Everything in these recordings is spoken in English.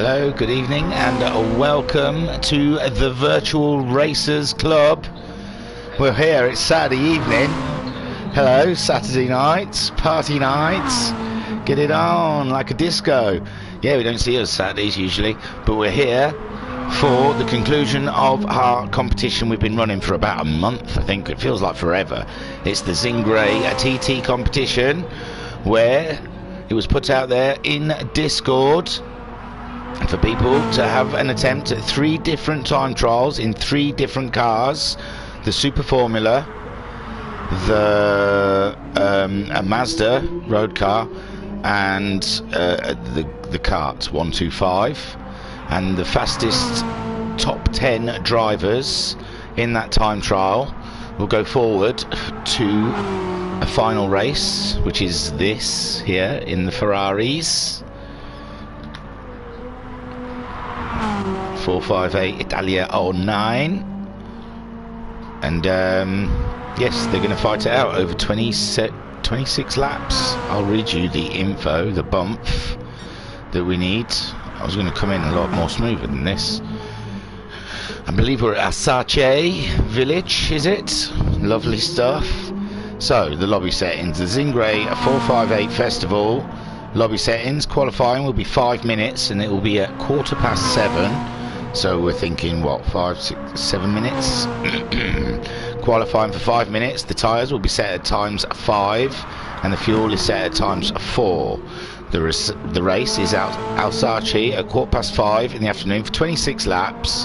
Hello, good evening, and welcome to the Virtual Racers Club. We're here, it's Saturday evening. Hello, Saturday nights, party nights. Get it on like a disco. Yeah, we don't see us Saturdays usually, but we're here for the conclusion of our competition. We've been running for about a month, I think. It feels like forever. It's the Zingrae TT competition, where it was put out there in Discord for people to have an attempt at 3 different time trials in 3 different cars: the Super Formula, a Mazda road car, and the kart 125. And the fastest top 10 drivers in that time trial will go forward to a final race, which is this here in the Ferraris. 458 Italia 09. And yes, they're going to fight it out over 26 laps. I'll read you the info, the bump that we need. I was going to come in a lot more smoother than this. I believe we're at Asace village, is it? Lovely stuff. So, the lobby settings. The Zingrae 458 Festival lobby settings. Qualifying will be 5 minutes, and it will be at 7:15. So we're thinking, what, 5, 6, 7 minutes? Qualifying for 5 minutes. The tyres will be set at times 5, and the fuel is set at times 4. The race is out Alsace at 5:15 in the afternoon for 26 laps.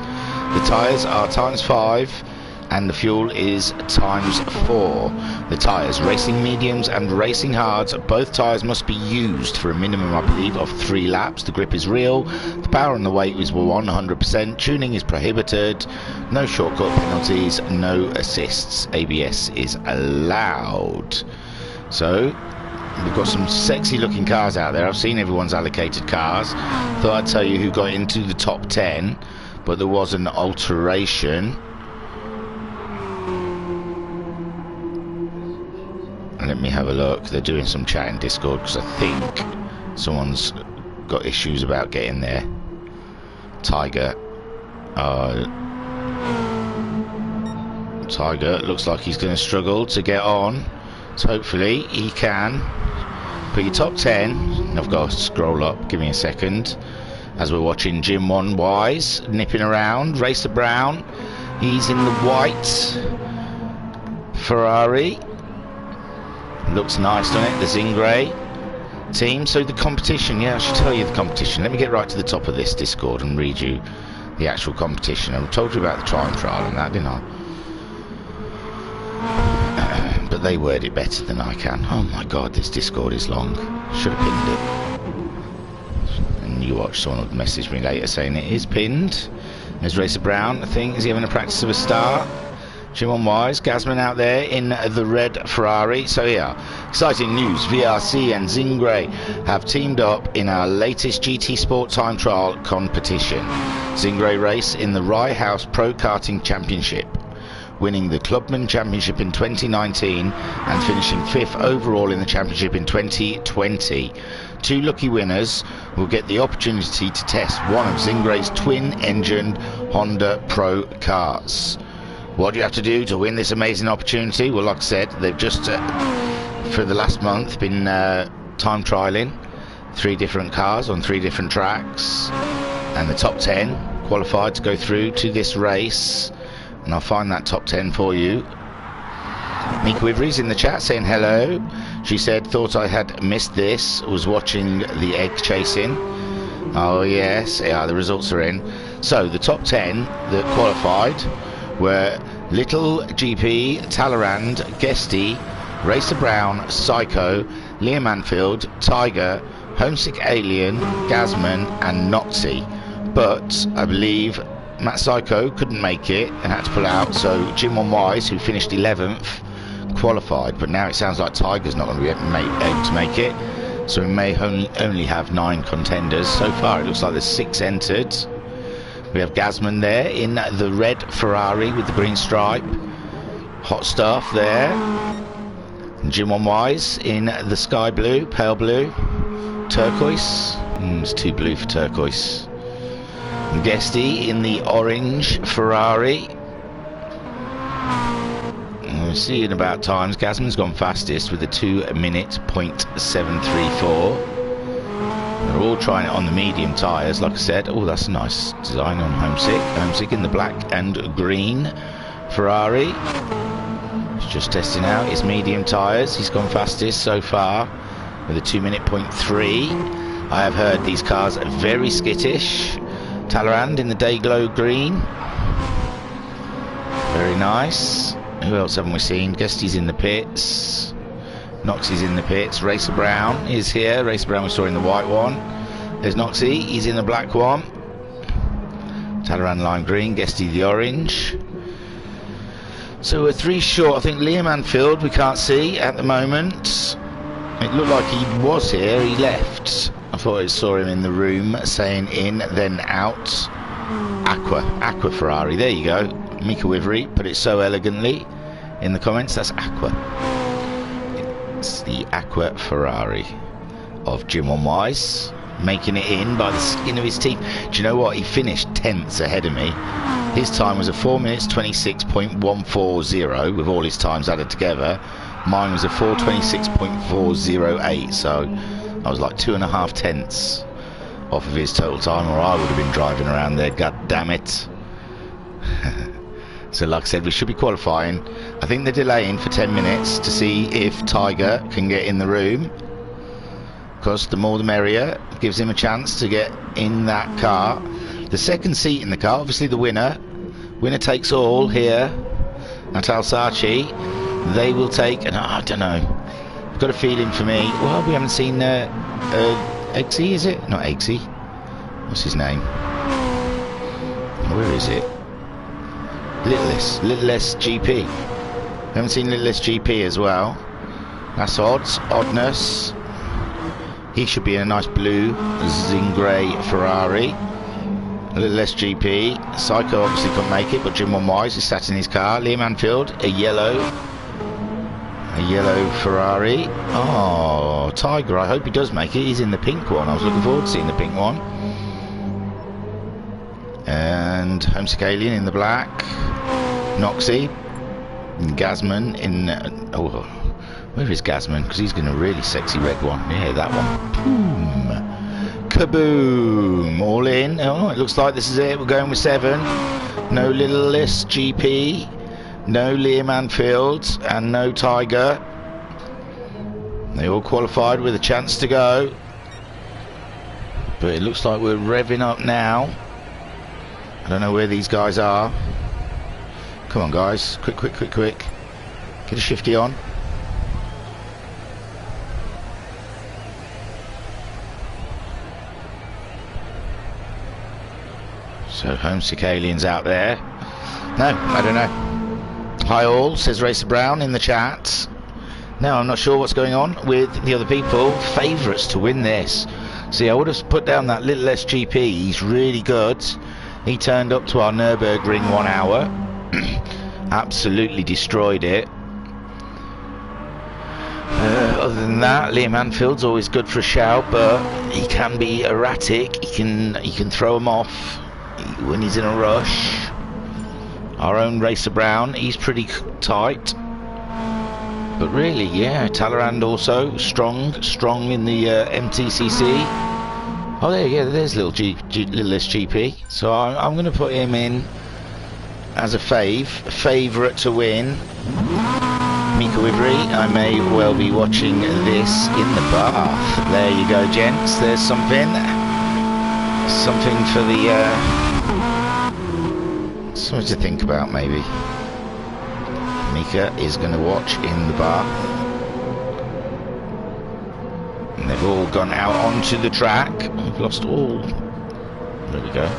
The tyres are times 5, and the fuel is times 4. The tyres, racing mediums and racing hards, both tyres must be used for a minimum, I believe, of 3 laps. The grip is real, the power and the weight is 100%, tuning is prohibited, no shortcut penalties, no assists, ABS is allowed. So we've got some sexy looking cars out there. I've seen everyone's allocated cars. Thought I'd tell you who got into the top 10, but there was an alteration. Let me have a look. They're doing some chat in Discord because I think someone's got issues about getting there. Tiger looks like he's going to struggle to get on, so hopefully he can. But your top 10, I've got to scroll up, give me a second, as we're watching Jim One Wise nipping around. Racer Brown, he's in the white Ferrari. Looks nice, doesn't it? The Zingrae team. So the competition, yeah, I should tell you the competition. Let me get right to the top of this Discord and read you the actual competition. I told you about the time trial and that, didn't I? But they word it better than I can. Oh my god, this Discord is long. Should have pinned it. And you watch, someone will message me later saying it is pinned. There's Racer Brown, I think. Is he having a practice of a start? Jim on Wise, Gasman out there in the red Ferrari. So yeah, exciting news. VRC and Zingrae have teamed up in our latest GT Sport time trial competition. Zingrae race in the Rye House Pro Karting Championship, winning the Clubman Championship in 2019 and finishing 5th overall in the championship in 2020. 2 lucky winners will get the opportunity to test one of Zingrae's twin-engined Honda Pro cars. What do you have to do to win this amazing opportunity? Well, like I said, they've just, for the last month, been time trialling 3 different cars on 3 different tracks. And the top 10 qualified to go through to this race. And I'll find that top 10 for you. Mika Wivery's in the chat saying hello. She said, thought I had missed this, was watching the egg chasing. Oh yes, yeah, the results are in. So the top 10 that qualified were Little GP, Talleyrand, Guesty, Racer Brown, Psycho, Liam Anfield, Tiger, Homesick Alien, Gasman and Noxy. But I believe Matt Psycho couldn't make it and had to pull out, so Jim On Wise, who finished 11th, qualified. But now it sounds like Tiger's not going to be able to make it, so we may only have 9 contenders. So far it looks like there's 6 entered. We have Gasman there in the red Ferrari with the green stripe. Hot stuff there. And Jim On Wise in the sky blue, pale blue, turquoise. It's too blue for turquoise. Guesty in the orange Ferrari. We'll see in about times. Gasman's gone fastest with a 2-minute .734. They're all trying it on the medium tyres, like I said. Oh, that's a nice design on Homesick. Homesick in the black and green Ferrari. He's just testing out his medium tyres. He's gone fastest so far with a 2-minute .3. I have heard these cars are very skittish. Talleyrand in the Dayglow green. Very nice. Who else haven't we seen? Guesty's in the pits. Noxie's in the pits. Racer Brown is here. Racer Brown we saw in the white one. There's Noxie. He's in the black one. Talleyrand lime green. Guesty the orange. So we're 3 short. I think Liam Anfield we can't see at the moment. It looked like he was here. He left. I thought I saw him in the room saying in, then out. Aqua Ferrari. There you go. Mika Wivery put it so elegantly in the comments. That's Aqua. It's the Aqua Ferrari of Jim Wise, making it in by the skin of his teeth. Do you know what? He finished 10ths ahead of me. His time was a 4 minutes 26.140 with all his times added together. Mine was a 4:26.408, so I was like 2.5 tenths off of his total time, or I would have been driving around there, god damn it. So like I said, we should be qualifying. I think they're delaying for 10 minutes to see if Tiger can get in the room, because the more the merrier. Gives him a chance to get in that car. The second seat in the car, obviously the winner takes all here. Natal Sachi, they will take, and I don't know, I've got a feeling for me, well, we haven't seen Eggsy, is it? Not Eggsy, what's his name? Where is it? Littlest GP. We haven't seen Littlest GP as well. That's oddness. He should be in a nice blue Zingrae Ferrari. Littlest GP. Psycho obviously couldn't make it, but Jim Wise is sat in his car. Liam Anfield, a yellow Ferrari. Oh, Tiger, I hope he does make it. He's in the pink one. I was looking forward to seeing the pink one. And Homesick Alien in the black. Noxie. And Gasman in... where is Gasman? Because he's going to really sexy red one. Yeah, that one. Boom. Kaboom. All in. Oh, it looks like this is it. We're going with 7. No Littlest GP. No Liam Anfield. And no Tiger. They all qualified with a chance to go. But it looks like we're revving up now. I don't know where these guys are. Come on, guys. Quick. Get a shifty on. So, Homesick Alien's out there. No, I don't know. Hi all, says Racer Brown in the chat. No, I'm not sure what's going on with the other people. Favourites to win this. See, I would have put down that little SGP. He's really good. He turned up to our Nürburgring 1 hour. Absolutely destroyed it. Other than that, Liam Anfield's always good for a shout, but he can be erratic. He can throw him off when he's in a rush. Our own Racer Brown, he's pretty tight. But really, yeah, Talleyrand also strong in the MTCC. Oh, there's little SGP. So I'm going to put him in as a favourite to win. Mika Wivery, I may well be watching this in the bath. There you go, gents. There's something for the something to think about, maybe. Mika is going to watch in the bath. And they've all gone out onto the track. I've lost all. There we go.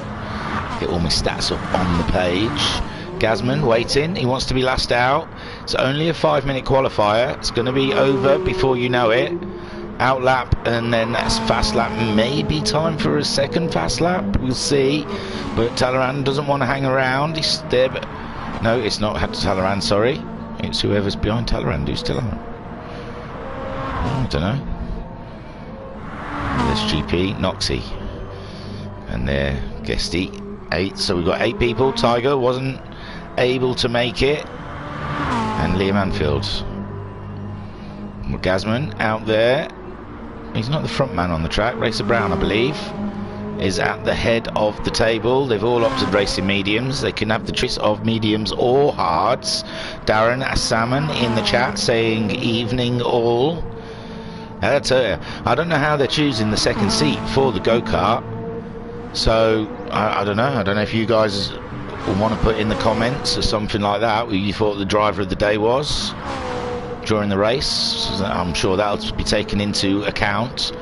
Get all my stats up on the page. Gasman waiting. He wants to be last out. It's only a 5-minute qualifier. It's going to be over before you know it. Out lap, and then that's fast lap. Maybe time for a second fast lap. We'll see. But Talleyrand doesn't want to hang around. He's there, but no, it's not Talleyrand. Sorry, it's whoever's behind Talleyrand who's still on. I don't know. There's GP, Noxie, and there Guesty. 8. So we've got 8 people. Tiger wasn't able to make it. And Liam Anfield. Gasman out there. He's not the front man on the track. Racer Brown, I believe, is at the head of the table. They've all opted racing mediums. They can have the choice of mediums or hards. Darren Salmon in the chat saying evening all. I tell you, I don't know how they're choosing the second seat for the go-kart. So I don't know. I don't know if you guys want to put in the comments or something like that who you thought the driver of the day was during the race. I'm sure that'll be taken into account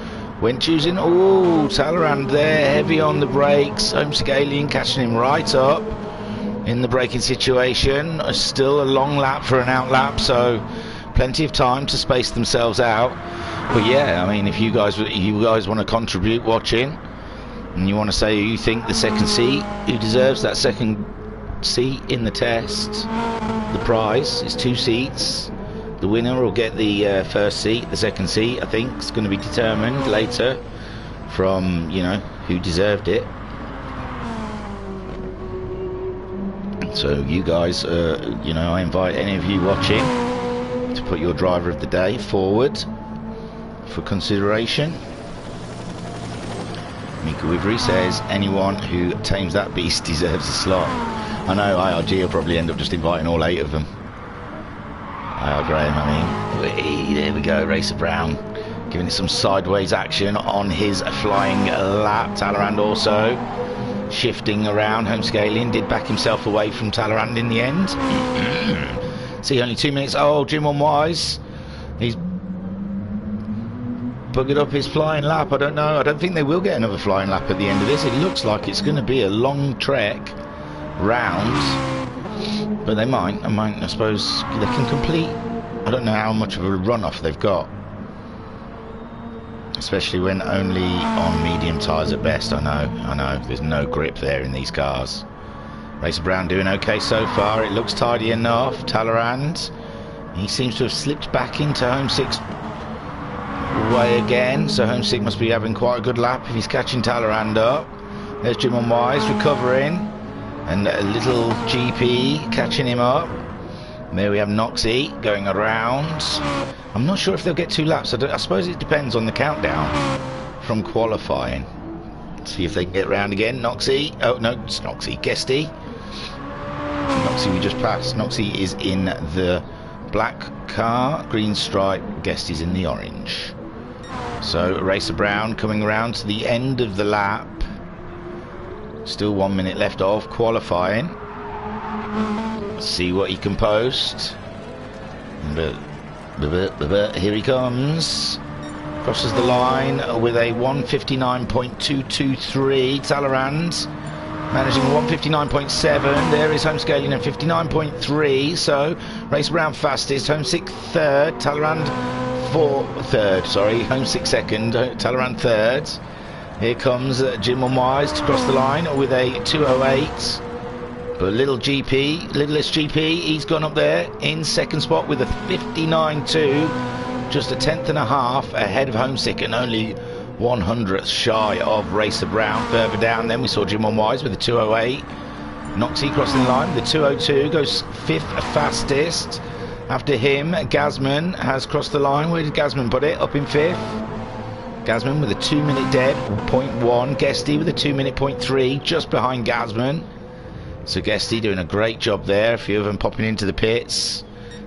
when choosing. Oh, Talleyrand there, heavy on the brakes. Homesick Alien catching him right up in the braking situation. Still a long lap for an out lap, so plenty of time to space themselves out. But yeah, I mean, if you guys want to contribute watching, and you want to say who you think the second seat, who deserves that second seat in the test, the prize is 2 seats. The winner will get the first seat. The second seat, I think, is going to be determined later from, you know, who deserved it. So you guys, you know, I invite any of you watching to put your driver of the day forward for consideration. Mika Wivery says anyone who tames that beast deserves a slot. I know IRG will probably end up just inviting all 8 of them. Graham, I mean, there we go. Racer Brown giving it some sideways action on his flying lap. Talleyrand also shifting around. Homesick Alien did back himself away from Talleyrand in the end. See, only 2 minutes. Oh, Jim on Wise, he's buggered up his flying lap. I don't know. I don't think they will get another flying lap at the end of this. It looks like it's going to be a long trek round. But they might, I suppose they can complete. I don't know how much of a runoff they've got, especially when only on medium tyres at best. I know, there's no grip there in these cars. Racer Brown doing okay so far. It looks tidy enough. Talleyrand, he seems to have slipped back into Homesick's way again, so Homesick must be having quite a good lap if he's catching Talleyrand up. There's Jim on Wise recovering. And a little GP catching him up. And there we have Noxie going around. I'm not sure if they'll get 2 laps. I suppose it depends on the countdown from qualifying. See if they can get around again. Noxie. Oh, no, it's Noxie. Guesty. Noxie we just passed. Noxie is in the black car. Green stripe. Guesty's in the orange. So Racer Brown coming around to the end of the lap. Still 1 minute left of qualifying. Let's see what he can post. Here he comes. Crosses the line with a 1:59.223. Talleyrand managing 1:59.7. There is Homesick Alien at 59.3. So Racer Brown fastest. Homesick third. Talleyrand third. Sorry, Homesick second. Talleyrand third. Here comes Jim on Wise to cross the line with a 2:08. But littlest GP, he's gone up there in second spot with a 59.2. Just a 1/10 and a half ahead of Homesick and only 1/100th shy of Racer Brown. Further down then we saw Jim on Wise with a 2:08. Noxie crossing the line with a 2:02, goes 5th fastest. After him, Gasman has crossed the line. Where did Gasman put it? Up in 5th. Gasman with a 2 minute dead, 0.1. Guesty with a 2 minute 0.3, just behind Gasman. So Guesty doing a great job there. A few of them popping into the pits.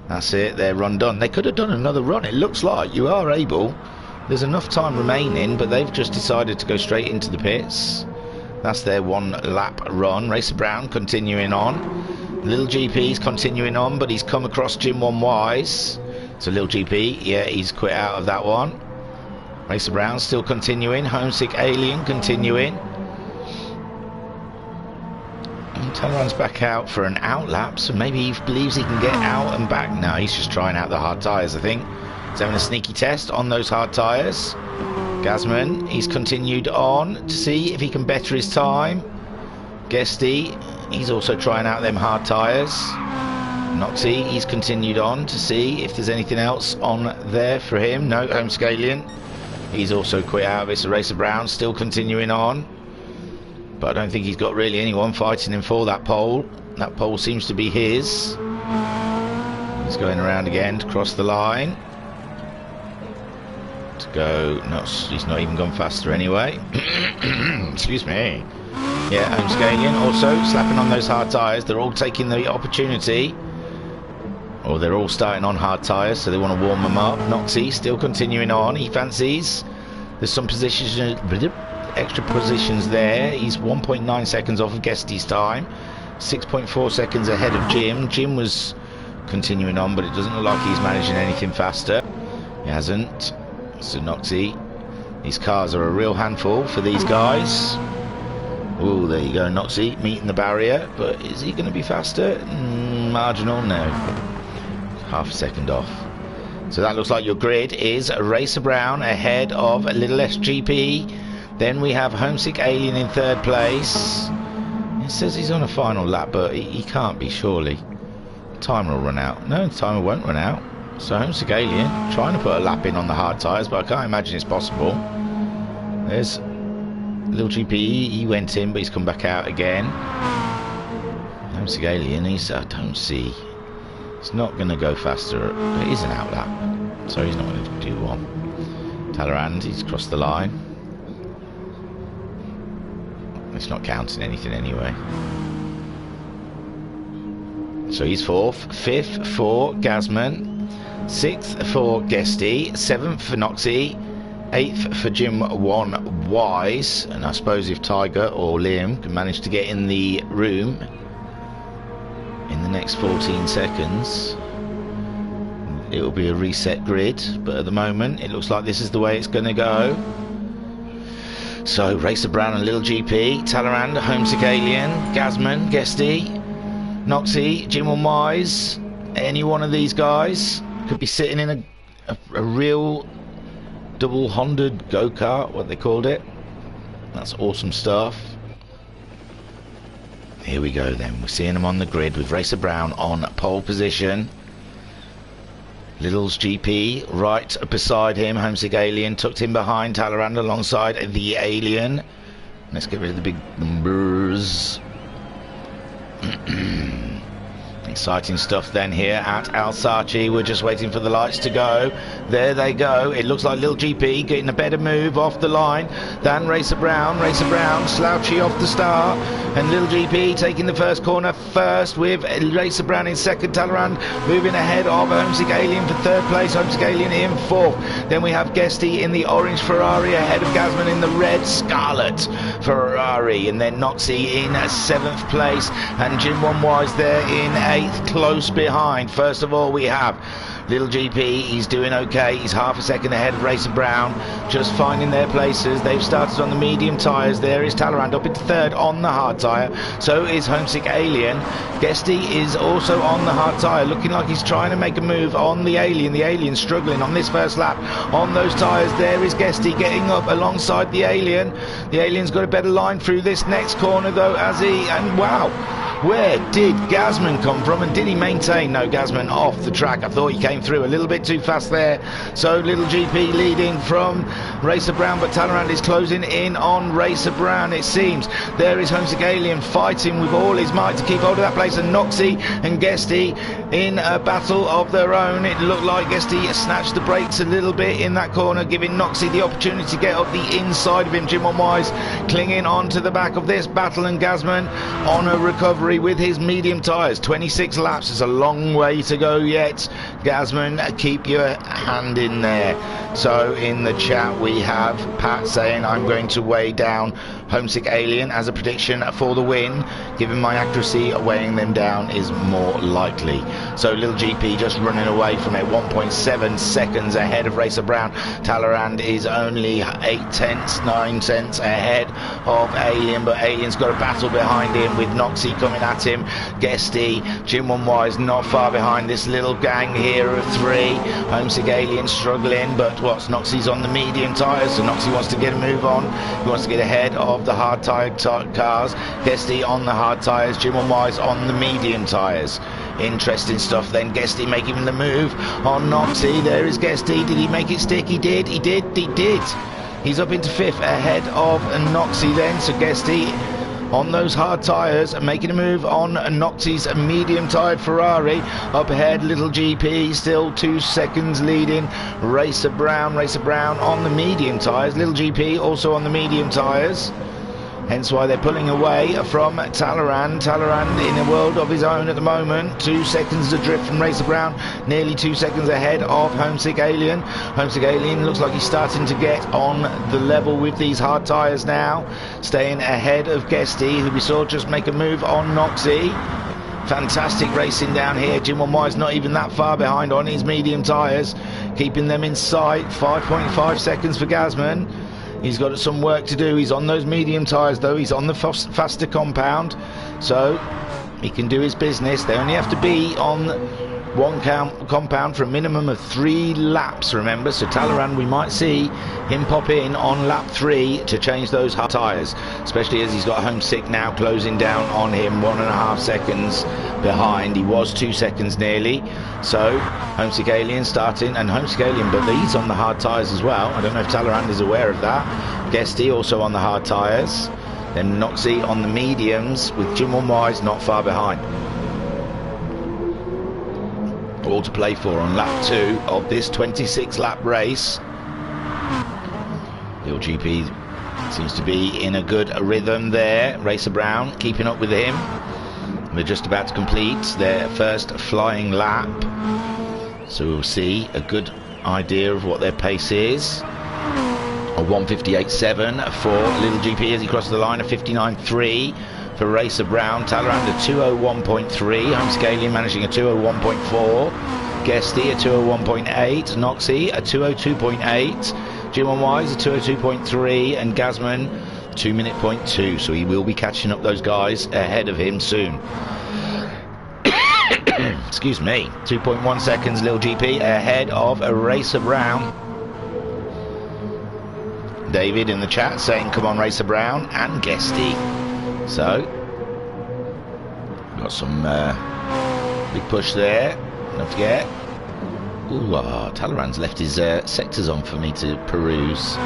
That's it, they're run done. They could have done another run. It looks like you are able. There's enough time remaining, but they've just decided to go straight into the pits. That's their 1 lap run. Racer Brown continuing on. Little GP's continuing on, but he's come across Jim on Wise. So Little GP, yeah, he's quit out of that one. Racer Brown still continuing. Homesick Alien continuing. And Talleyrand's back out for an out lap, so maybe he believes he can get out and back. No, he's just trying out the hard tyres, I think. He's having a sneaky test on those hard tyres. Gasman, he's continued on to see if he can better his time. Guesty, he's also trying out them hard tyres. Noxie, he's continued on to see if there's anything else on there for him. No, Homescalian, he's also quit out of it. So Racer Brown still continuing on. But I don't think he's got really anyone fighting him for that pole. That pole seems to be his. He's going around again to cross the line. To go, no, he's not even gone faster anyway. Excuse me. Yeah, Homescalian also slapping on those hard tyres. They're all taking the opportunity. Or they're all starting on hard tyres, so they want to warm them up. Noxie still continuing on. He fancies. There's some positions, extra positions there. He's 1.9 seconds off of Guesty's time. 6.4 seconds ahead of Jim. Jim was continuing on, but it doesn't look like he's managing anything faster. He hasn't. So Noxie. These cars are a real handful for these guys. Oh, there you go, Noxie meeting the barrier. But is he going to be faster? Marginal, no. Half a second off. So that looks like your grid is Racer Brown ahead of Little SGP. Then we have Homesick Alien in third place. It says he's on a final lap, but he can't be, surely. Timer will run out. No, the timer won't run out. So Homesick Alien trying to put a lap in on the hard tyres, but I can't imagine it's possible. There's Little GP. He went in, but he's come back out again. Homesick Alien, I don't see. He's not going to go faster. It is an outlap, so he's not going to do one. Talleyrand, he's crossed the line. It's not counting anything anyway. So he's fourth. Fifth for Gazman. Sixth for Guesty. Seventh for Noxie. Eighth for Jim One Wise. And I suppose if Tiger or Liam can manage to get in the room in the next 14 seconds, it will be a reset grid. But at the moment, it looks like this is the way it's going to go. So, Racer Brown and Little GP, Talleyrand, Homesick Alien, Gazman, Guesty, Noxie, Jim One Wise. Any one of these guys could be sitting in a real double Honda go-kart, what they called it. That's awesome stuff. Here we go then. We're seeing them on the grid with Racer Brown on pole position. Little's GP right beside him. Homesick Alien tucked in behind Talleyrand alongside the Alien. Let's get rid of the big numbers. Exciting stuff then here at Alsace. We're just waiting for the lights to go. There they go. It looks like Little GP getting a better move off the line than Racer Brown. Racer Brown slouchy off the start, and Little GP taking the first corner first with Racer Brown in second. Talleyrand moving ahead of Homesick Alien for third place. Homesick Alien in fourth. Then we have Guesty in the orange Ferrari ahead of Gazman in the red Scarlet Ferrari, and then Noxie in seventh place, and Jim One Wise there in eighth, close behind. First of all, we have Little GP. He's doing okay. He's half a second ahead of Racer Brown, just finding their places. They've started on the medium tyres. There is Talleyrand up into third on the hard tyre. So is Homesick Alien. Guesty is also on the hard tyre, looking like he's trying to make a move on the Alien. The Alien's struggling on this first lap on those tyres. There is Guesty getting up alongside the Alien. The Alien's got a better line through this next corner though, as he, and wow, where did Gazman come from, and did he maintain? No, Gazman off the track. I thought he came through a little bit too fast there. So Little GP leading from Racer Brown, but Talleyrand is closing in on Racer Brown, it seems. There is Homesick Alien fighting with all his might to keep hold of that place, and Noxie and Guesty in a battle of their own. It looked like Guesty snatched the brakes a little bit in that corner, giving Noxie the opportunity to get up the inside of him. Jim One Wise clinging on to the back of this battle, and Gazman on a recovery with his medium tyres. 26 laps is a long way to go yet. Gazman, keep your hand in there. So in the chat we have Pat saying, I'm going to weigh down Homesick Alien as a prediction for the win. Given my accuracy, weighing them down is more likely. So Little GP just running away from it, 1.7 seconds ahead of Racer Brown. Talleyrand is only 9 tenths ahead of Alien, but Alien's got a battle behind him with Noxie coming at him. Guesty, Jim One Wise not far behind this little gang here of three. Homesick Alien struggling, but Noxie's on the medium tyres, so Noxie wants to get a move on. He wants to get ahead of the hard tyre cars. Guesty on the hard tyres, Jim One Wise on the medium tyres. Interesting stuff then. Guesty making the move on Noxie. There is Guesty. Did he make it stick? He did. He did. He's up into fifth ahead of Noxie then. So Guesty on those hard tyres and making a move on Noxie's medium-tyred Ferrari. Up ahead, Little GP still 2 seconds leading Racer Brown on the medium tyres. Little GP also on the medium tyres, hence why they're pulling away from Talleyrand. Talleyrand in a world of his own at the moment. 2 seconds adrift from Racer Brown, nearly 2 seconds ahead of Homesick Alien. Homesick Alien looks like he's starting to get on the level with these hard tyres now, staying ahead of Guesty, who we saw just make a move on Noxie. Fantastic racing down here. Jim Wise not even that far behind on his medium tyres, keeping them in sight. 5.5 seconds for Gazman. He's got some work to do. He's on those medium tyres though. He's on the faster compound, so he can do his business. They only have to be on one compound for a minimum of 3 laps, remember. So Talleyrand, we might see him pop in on lap 3 to change those hard tyres, especially as he's got Homesick now closing down on him, 1.5 seconds behind. He was 2 seconds nearly. So Homesick Alien starting, and Homesick Alien, but he's on the hard tyres as well. I don't know if Talleyrand is aware of that. Guesty also on the hard tyres. Then Noxie on the mediums, with Jim Wise not far behind. All to play for on lap 2 of this 26 lap race. Little GP seems to be in a good rhythm there. Racer Brown keeping up with him. They're just about to complete their first flying lap, so we'll see a good idea of what their pace is. A 1:58.7 for Little GP as he crosses the line, a 59.3 for Racer Brown. Talleyrand a 2:01.3, Homesick Alien managing a 2:01.4, Guesty a 2:01.8, Noxie a 2:02.8, Jim Wise a 2:02.3, and Gazman 2:02. So he will be catching up those guys ahead of him soon. Excuse me. 2.1 seconds Little GP ahead of Racer Brown. David in the chat saying come on Racer Brown and Guesty. So got some big push there. Don't forget. Ooh, Talleyrand's left his sectors on for me to peruse.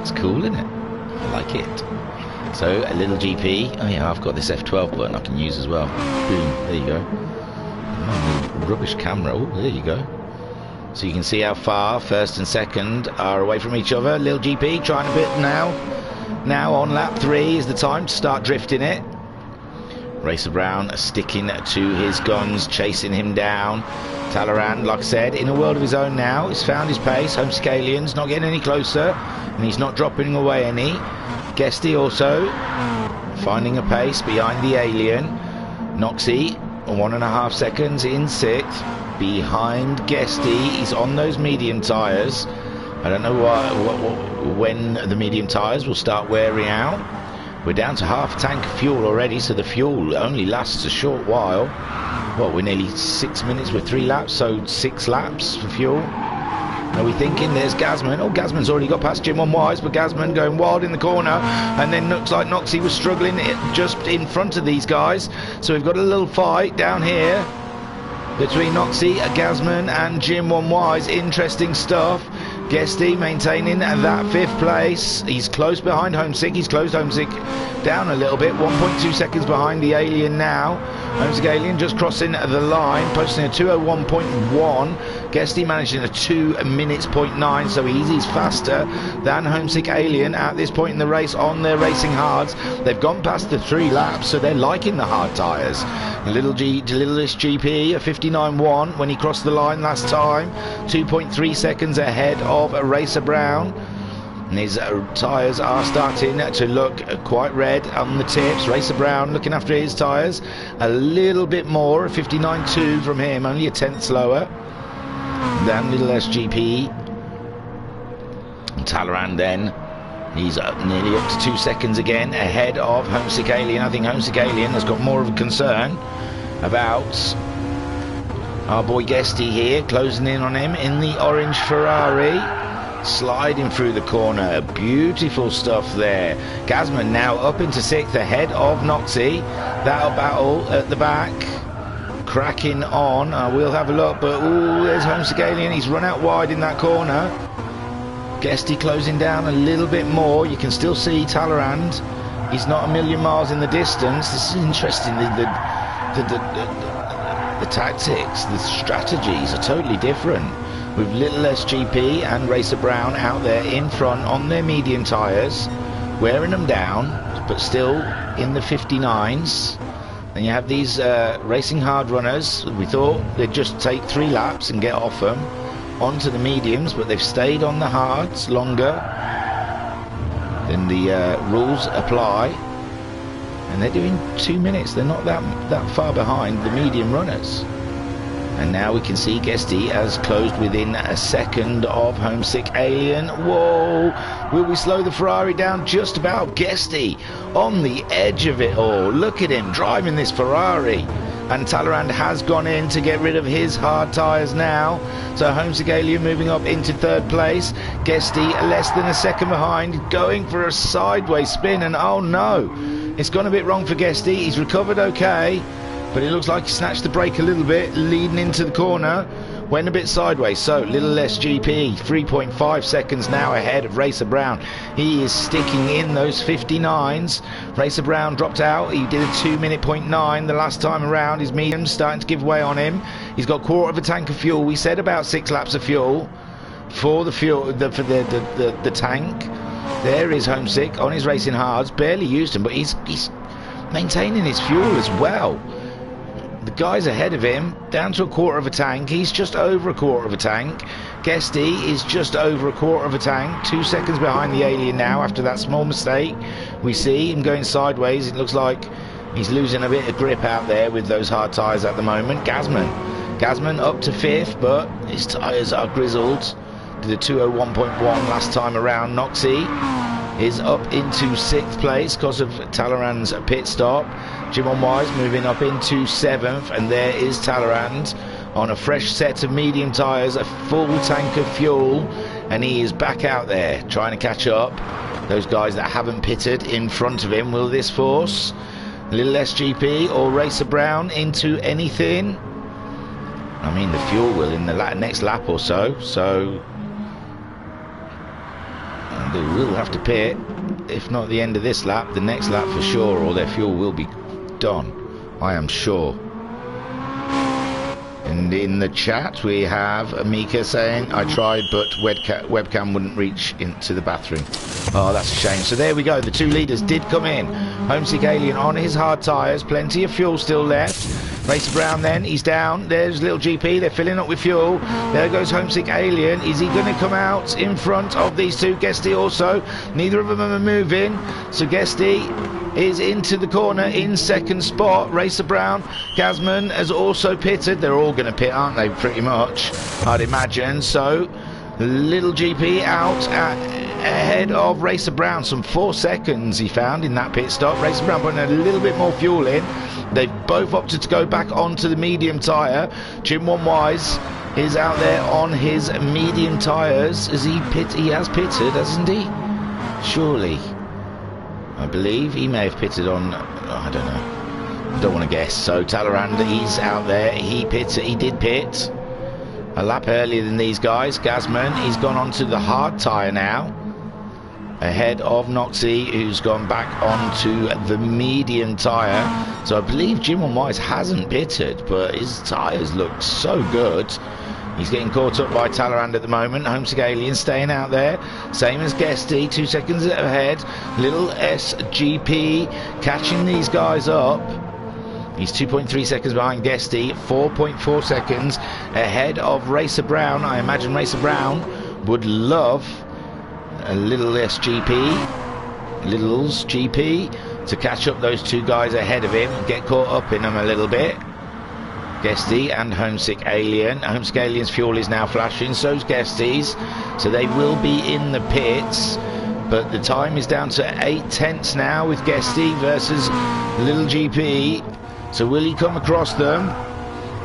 It's cool, isn't it? I like it. So a Little GP. Oh yeah, I've got this F12 button I can use as well. Boom, there you go. Oh, rubbish camera. Oh, there you go. So you can see how far first and second are away from each other. Little GP trying a bit now. Now on lap 3 is the time to start drifting it. Racer Brown sticking to his guns, chasing him down. Talleyrand, like I said, in a world of his own now. He's found his pace. Homesick Alien's not getting any closer, and he's not dropping away any. Guesty also finding a pace behind the Alien. Noxie 1.5 seconds in 6th behind Guesty. He's on those medium tyres. I don't know when the medium tyres will start wearing out. We're down to half a tank of fuel already, so the fuel only lasts a short while. Well, we're nearly 6 minutes with 3 laps, so 6 laps for fuel. Are we thinking there's Gazman? Oh, Gazman's already got past Jim Wise, but Gazman going wild in the corner, and then looks like Noxie was struggling just in front of these guys. So we've got a little fight down here between Noxie, Gazman and Jim Wise. Interesting stuff. Guesty maintaining that 5th place. He's close behind Homesick. He's closed Homesick down a little bit. 1.2 seconds behind the Alien now. Homesick Alien just crossing the line, posting a 2:01.1. Guesty managing a 2:09, so he's faster than Homesick Alien at this point in the race on their racing hards. They've gone past the 3 laps, so they're liking the hard tyres. Littlest GP, a 59.1 when he crossed the line last time. 2.3 seconds ahead of Racer Brown. And his tyres are starting to look quite red on the tips. Racer Brown looking after his tyres a little bit more, 59.2 from him, only a 10th slower than Little SGP. And Talleyrand then, he's nearly up to 2 seconds again ahead of Homesick Alien. I think Homesick Alien has got more of a concern about our boy Guesty here, closing in on him in the orange Ferrari. Sliding through the corner, beautiful stuff there. Gazman now up into 6th ahead of Noxie. That'll battle at the back, cracking on. We'll have a look, but ooh, there's Homesick Alien. He's run out wide in that corner. Guesty closing down a little bit more. You can still see Talleyrand He's not a million miles in the distance. This is interesting. The tactics, the strategies are totally different. With Little SGP and Racer Brown out there in front on their medium tyres, wearing them down, but still in the 59s. And you have these racing hard runners. We thought they'd just take 3 laps and get off them onto the mediums, but they've stayed on the hards longer than the rules apply, and they're doing 2 minutes. They're not that far behind the medium runners. And now we can see Guesty has closed within a second of Homesick Alien. Whoa! Will we slow the Ferrari down? Just about. Guesty on the edge of it all. Look at him driving this Ferrari. And Talleyrand has gone in to get rid of his hard tyres now. So Homesick Alien moving up into 3rd place. Guesty less than a second behind, going for a sideways spin, and oh no, it's gone a bit wrong for Guesty. He's recovered okay, but it looks like he snatched the brake a little bit, leading into the corner. Went a bit sideways. So Little SGP 3.5 seconds now ahead of Racer Brown. He is sticking in those 59s. Racer Brown dropped out. He did a 2:09 the last time around. His medium's starting to give way on him. He's got 1/4 of a tank of fuel. We said about 6 laps of fuel for the tank. There is Homesick on his racing hards. Barely used him, but he's maintaining his fuel as well. The guys ahead of him, down to 1/4 of a tank. He's just over 1/4 of a tank. Guesty is just over 1/4 of a tank. 2 seconds behind the Alien now after that small mistake. We see him going sideways. It looks like he's losing a bit of grip out there with those hard tyres at the moment. Gasman up to 5th, but his tyres are grizzled. Did a 2:01.1 last time around. Noxie is up into 6th place because of Talleyrand's pit stop. Jimon Wise moving up into 7th, and there is Talleyrand on a fresh set of medium tyres, a full tank of fuel, and he is back out there trying to catch up those guys that haven't pitted in front of him. Will this force Little SGP or Racer Brown into anything? I mean, the fuel will in the next lap or so, they will have to pit, if not the end of this lap, the next lap for sure, or their fuel will be done, I am sure. And in the chat we have Amika saying, I tried but webcam wouldn't reach into the bathroom. Oh, that's a shame. So there we go, the 2 leaders did come in. Homesick Alien on his hard tyres, plenty of fuel still left. Racer Brown then, he's down. There's Little GP, they're filling up with fuel. There goes Homesick Alien. Is he going to come out in front of these 2? Guesty also. Neither of them are moving. So Guesty is into the corner in 2nd spot. Racer Brown, Gasman has also pitted. They're all going to pit, aren't they, pretty much, I'd imagine. So Little GP out ahead of Racer Brown. Some 4 seconds he found in that pit stop. Racer Brown putting a little bit more fuel in. They've both opted to go back onto the medium tyre. Jim One Wise is out there on his medium tyres. Has he has pitted, hasn't he? Surely. I believe he may have pitted on, I don't know. I don't want to guess. So Talleyrand, he's out there. He did pit a lap earlier than these guys. Gasman, he's gone onto the hard tyre now, ahead of Noxie, who's gone back onto the medium tyre. So I believe Jim One Wise hasn't pitted, but his tyres look so good. He's getting caught up by Talleyrand at the moment. Homesick Alien staying out there, same as Guesty, 2 seconds ahead. Little SGP catching these guys up. He's 2.3 seconds behind Guesty, 4.4 seconds ahead of Racer Brown. I imagine Racer Brown would love a Little Little's GP to catch up those 2 guys ahead of him, get caught up in them a little bit. Guesty and Homesick Alien. Homesick Alien's fuel is now flashing, so's Guesty's, so they will be in the pits, but the time is down to 8/10 now with Guesty versus Little GP. So will he come across them?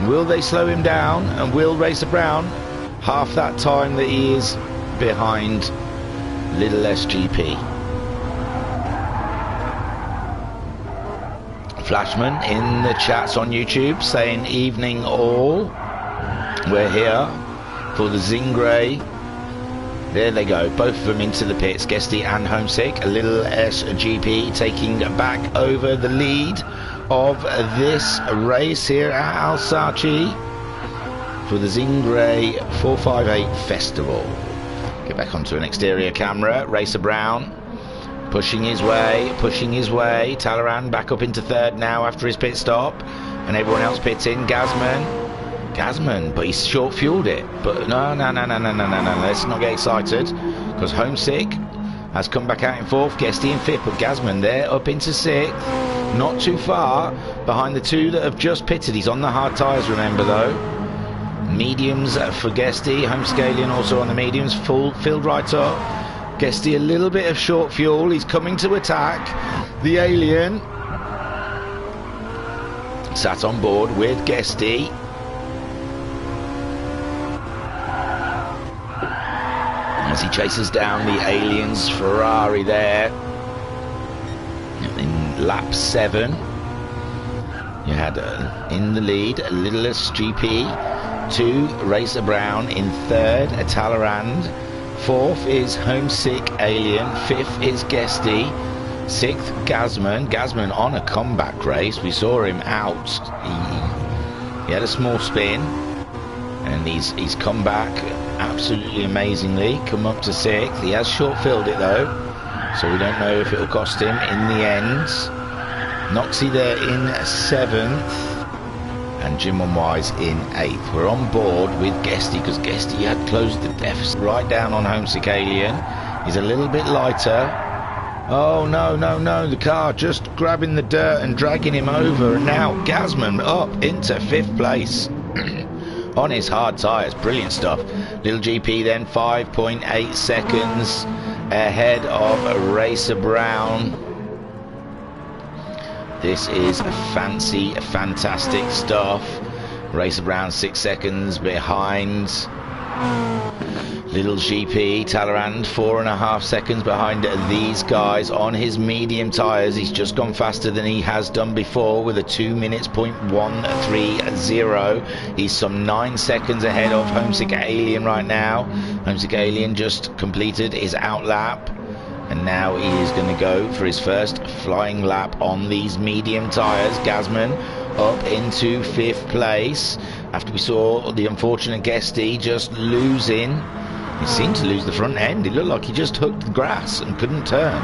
Will they slow him down? And will Racer Brown half that time that he is behind Little SGP? Flashman in the chats on YouTube saying evening all. We're here for the Zingrae There they go, both of them into the pits, Guesty and Homesick. A little SGP taking back over the lead of this race here at Alsace for the Zingrae 458 Festival. Get back onto an exterior camera. Racer Brown pushing his way. Talleyrand back up into third now after his pit stop, and everyone else pits in. Gasman, but he's short fueled it. But no, let's not get excited, because Homesick has come back out in fourth, Guesty in fifth, but Gasman there up into sixth, not too far behind the two that have just pitted. He's on the hard tyres, remember, though. Mediums for Guesty, Homescalian also on the mediums, full filled right up. Guesty a little bit of short fuel, he's coming to attack. The Alien sat on board with Guesty. As he chases down the Alien's Ferrari there. In lap 7, you had in the lead a little SGP, 2 Racer Brown, in third a Talleyrand, 4th is Homesick Alien, 5th is Guesty, 6th Gasman on a comeback race. We saw him out, he had a small spin, and he's come back absolutely amazingly, come up to 6th. He has short filled it though, so we don't know if it'll cost him in the end. Noxie there in 7th, and Jim on Wise in 8th. We're on board with Guesty, because Guesty had closed the deficit right down on Homesick Alien. He's a little bit lighter. Oh no, the car just grabbing the dirt and dragging him over, and now Gasman up into 5th place on his hard tyres. Brilliant stuff. Little GP then 5.8 seconds ahead of Racer Brown. This is fantastic stuff. Racer Brown 6 seconds behind Little GP. Talleyrand 4.5 seconds behind these guys on his medium tyres. He's just gone faster than he has done before with a 2 minutes .130. He's some 9 seconds ahead of Homesick Alien right now. Homesick Alien just completed his out lap, and now he is going to go for his first flying lap on these medium tyres. Gasman up into 5th place after we saw the unfortunate Guesty just losing. He seemed to lose the front end. It looked like he just hooked the grass and couldn't turn.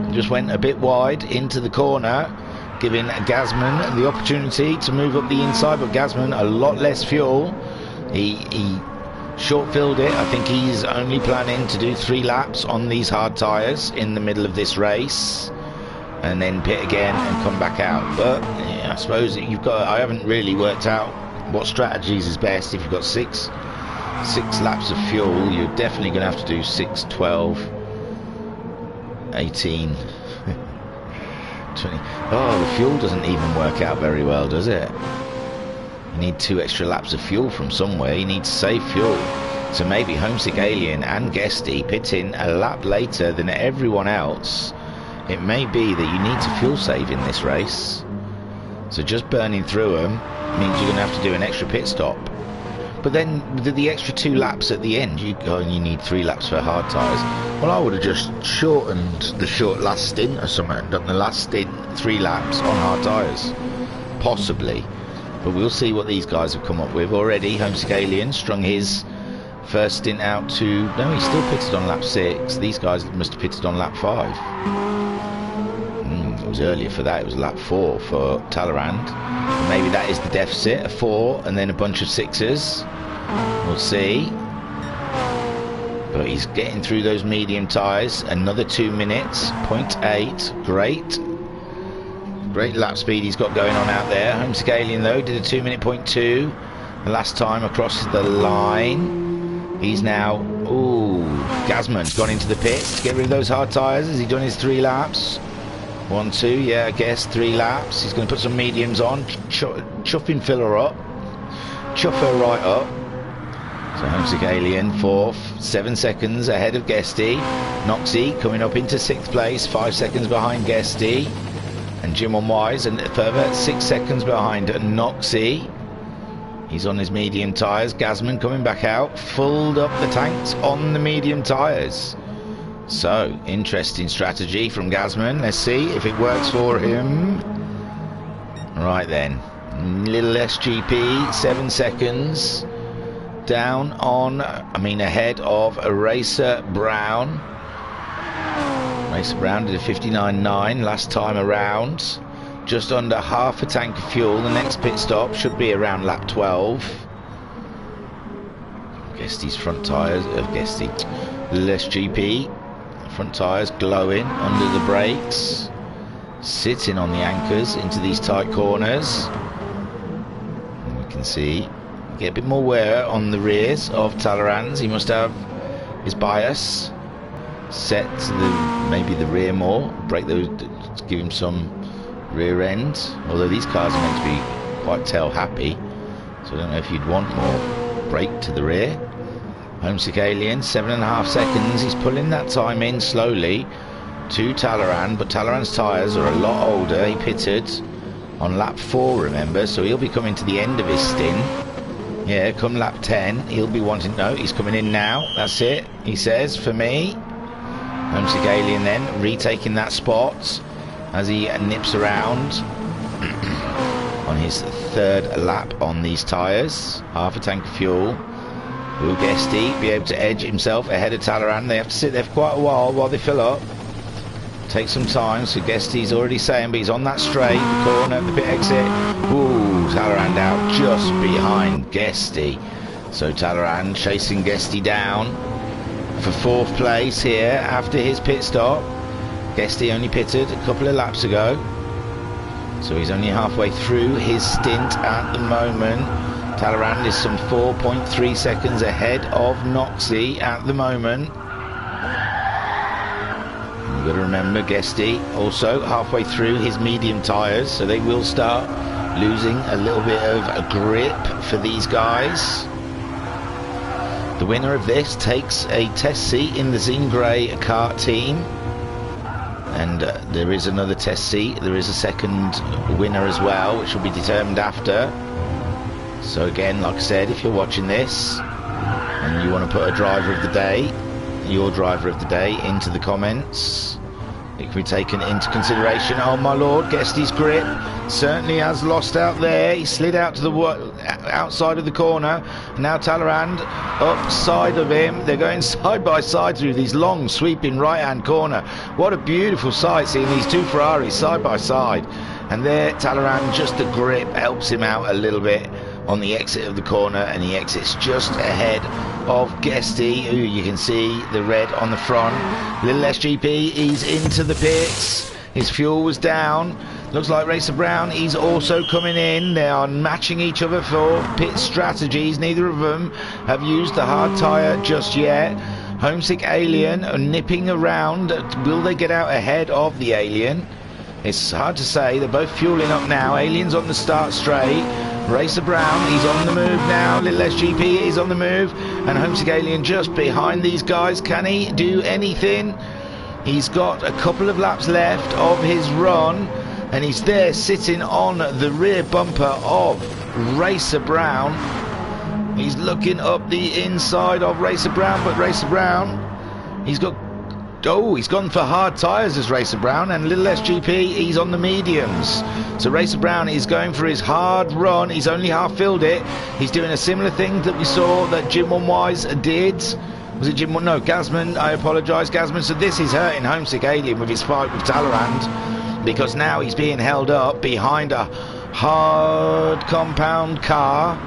He just went a bit wide into the corner, giving Gasman the opportunity to move up the inside, but Gasman a lot less fuel. He short filled it. I think he's only planning to do 3 laps on these hard tyres in the middle of this race, and then pit again and come back out. But yeah, I suppose I haven't really worked out what strategies is best. If you've got six laps of fuel, you're definitely going to have to do 6, 12, 18, 20. Oh, the fuel doesn't even work out very well, does it? You need 2 extra laps of fuel from somewhere. You need to save fuel. So maybe Homesick Alien and Guesty pit in a lap later than everyone else. It may be that you need to fuel save in this race. So just burning through them means you're going to have to do an extra pit stop. But then with the extra 2 laps at the end, you need 3 laps for hard tyres. Well, I would have just shortened the last stint or something, and done the last stint 3 laps on hard tyres. Possibly. But we'll see what these guys have come up with. Already Homesick Alien strung his first stint out to... No, he still pitted on lap 6. These guys must have pitted on lap 5. It was earlier for that. It was lap 4 for Talleyrand. Maybe that is the deficit, a 4 and then a bunch of 6s. We'll see. But he's getting through those medium tyres. Another 2 minutes, 0.8. Great lap speed he's got going on out there. Homesick Alien though did a 2 minute .2 the last time across the line. He's now... Ooh, Gasman's gone into the pits to get rid of those hard tyres. Has he done his 3 laps? 1, 2, yeah, I guess 3 laps. He's going to put some mediums on, chuffing filler up, chuff her right up. So Homesick Alien 4th, 7 seconds ahead of Guesty. Noxie coming up into 6th place, 5 seconds behind Guesty. And Jim on Wise and further 6 seconds behind Noxie. He's on his medium tyres. Gazman coming back out, filled up the tanks on the medium tyres. So, interesting strategy from Gazman. Let's see if it works for him. Right then, little SGP, 7 seconds. Down on, ahead of Racer Brown. Racer Brown did a 59.9 last time around. Just under half a tank of fuel. The next pit stop should be around lap 12. Guesty's front tyres, Guesty, little SGP. Front tyres glowing under the brakes. Sitting on the anchors into these tight corners. And we can see, get a bit more wear on the rears of Talleyrand's. He must have his bias set to maybe the rear more. Brake those to give him some rear end. Although these cars are meant to be quite tail happy, so I don't know if you'd want more brake to the rear. Homesick Alien, 7.5 seconds. He's pulling that time in slowly to Talleyrand, but Talleyrand's tyres are a lot older. He pitted on lap 4, remember, so he'll be coming to the end of his stint. Yeah, come lap 10, he'll be wanting... No, he's coming in now. That's it, he says, for me. Homesick Alien then, retaking that spot as he nips around on his 3rd lap on these tyres. Half a tank of fuel. Will Guesty be able to edge himself ahead of Talleyrand? They have to sit there for quite a while they fill up. Take some time, so Guesty's already saying, but he's on that straight, the corner, the pit exit. Ooh, Talleyrand out just behind Guesty. So Talleyrand chasing Guesty down for 4th place here after his pit stop. Guesty only pitted a couple of laps ago, so he's only halfway through his stint at the moment. Talleyrand is some 4.3 seconds ahead of Noxie at the moment. You've got to remember, Guesty also halfway through his medium tyres, so they will start losing a little bit of a grip for these guys. The winner of this takes a test seat in the Zingrae kart team. And there is another test seat. There is a second winner as well, which will be determined after. So again, like I said, if you're watching this and you want to put a driver of the day, your driver of the day, into the comments, it can be taken into consideration. Oh my lord, Guesty's grip certainly has lost out there. He slid out to the outside of the corner. Now Talleyrand upside of him. They're going side by side through these long sweeping right hand corner. What a beautiful sight, seeing these two Ferraris side by side. And there Talleyrand, just the grip helps him out a little bit on the exit of the corner, and he exits just ahead of Guesty, who you can see the red on the front. Little SGP, he's into the pits. His fuel was down. Looks like Racer Brown, he's also coming in. They are matching each other for pit strategies. Neither of them have used the hard tyre just yet. Homesick Alien are nipping around. Will they get out ahead of the Alien? It's hard to say. They're both fueling up now. Alien's on the start straight. Racer Brown, he's on the move now. Little SGP is on the move, and Homesick Alien just behind these guys. Can he do anything? He's got a couple of laps left of his run, and he's there sitting on the rear bumper of Racer Brown. He's looking up the inside of Racer Brown, but Racer Brown, he's got... Oh, he's gone for hard tyres as Racer Brown, and little SGP, he's on the mediums. So Racer Brown is going for his hard run. He's only half filled it. He's doing a similar thing that we saw that Jim Wise did. Was it Jim? No, Gazman. I apologise, Gazman. So this is hurting Homesick Alien with his fight with Talleyrand, because now he's being held up behind a hard compound car.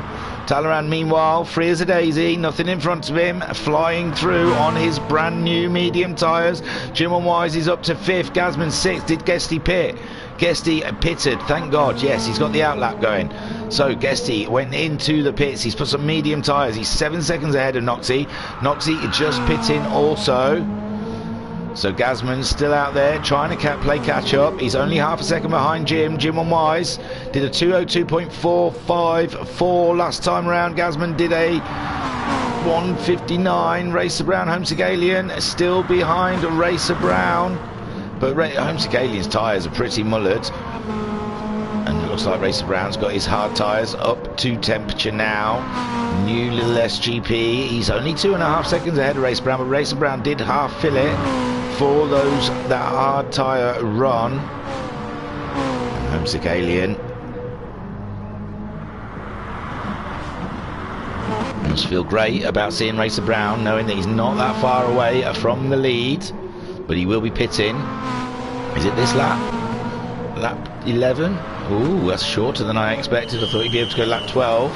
Talleyrand, meanwhile, free as a daisy, nothing in front of him, flying through on his brand new medium tyres. Jim Wise is up to 5th, Gazman 6th. Did Guesty pit? Guesty pitted, thank God. Yes, he's got the outlap going. So Guesty went into the pits. He's put some medium tyres. He's 7 seconds ahead of Noxie. Noxie just pitting also. So Gazman's still out there trying to play catch up. He's only half a second behind Jim. Jim Wise did a 202.454 last time around. Gazman did a 159. Racer Brown, Homesick Alien still behind Racer Brown, but Homesick Alien's tyres are pretty mullet. And looks like Racer Brown's got his hard tyres up to temperature now. New little SGP. He's only 2.5 seconds ahead of Racer Brown, but Racer Brown did half fill it for that hard tyre run. Homesick Alien. Must feel great about seeing Racer Brown, knowing that he's not that far away from the lead, but he will be pitting. Is it this lap? Lap 11? Ooh, that's shorter than I expected. I thought he'd be able to go lap 12,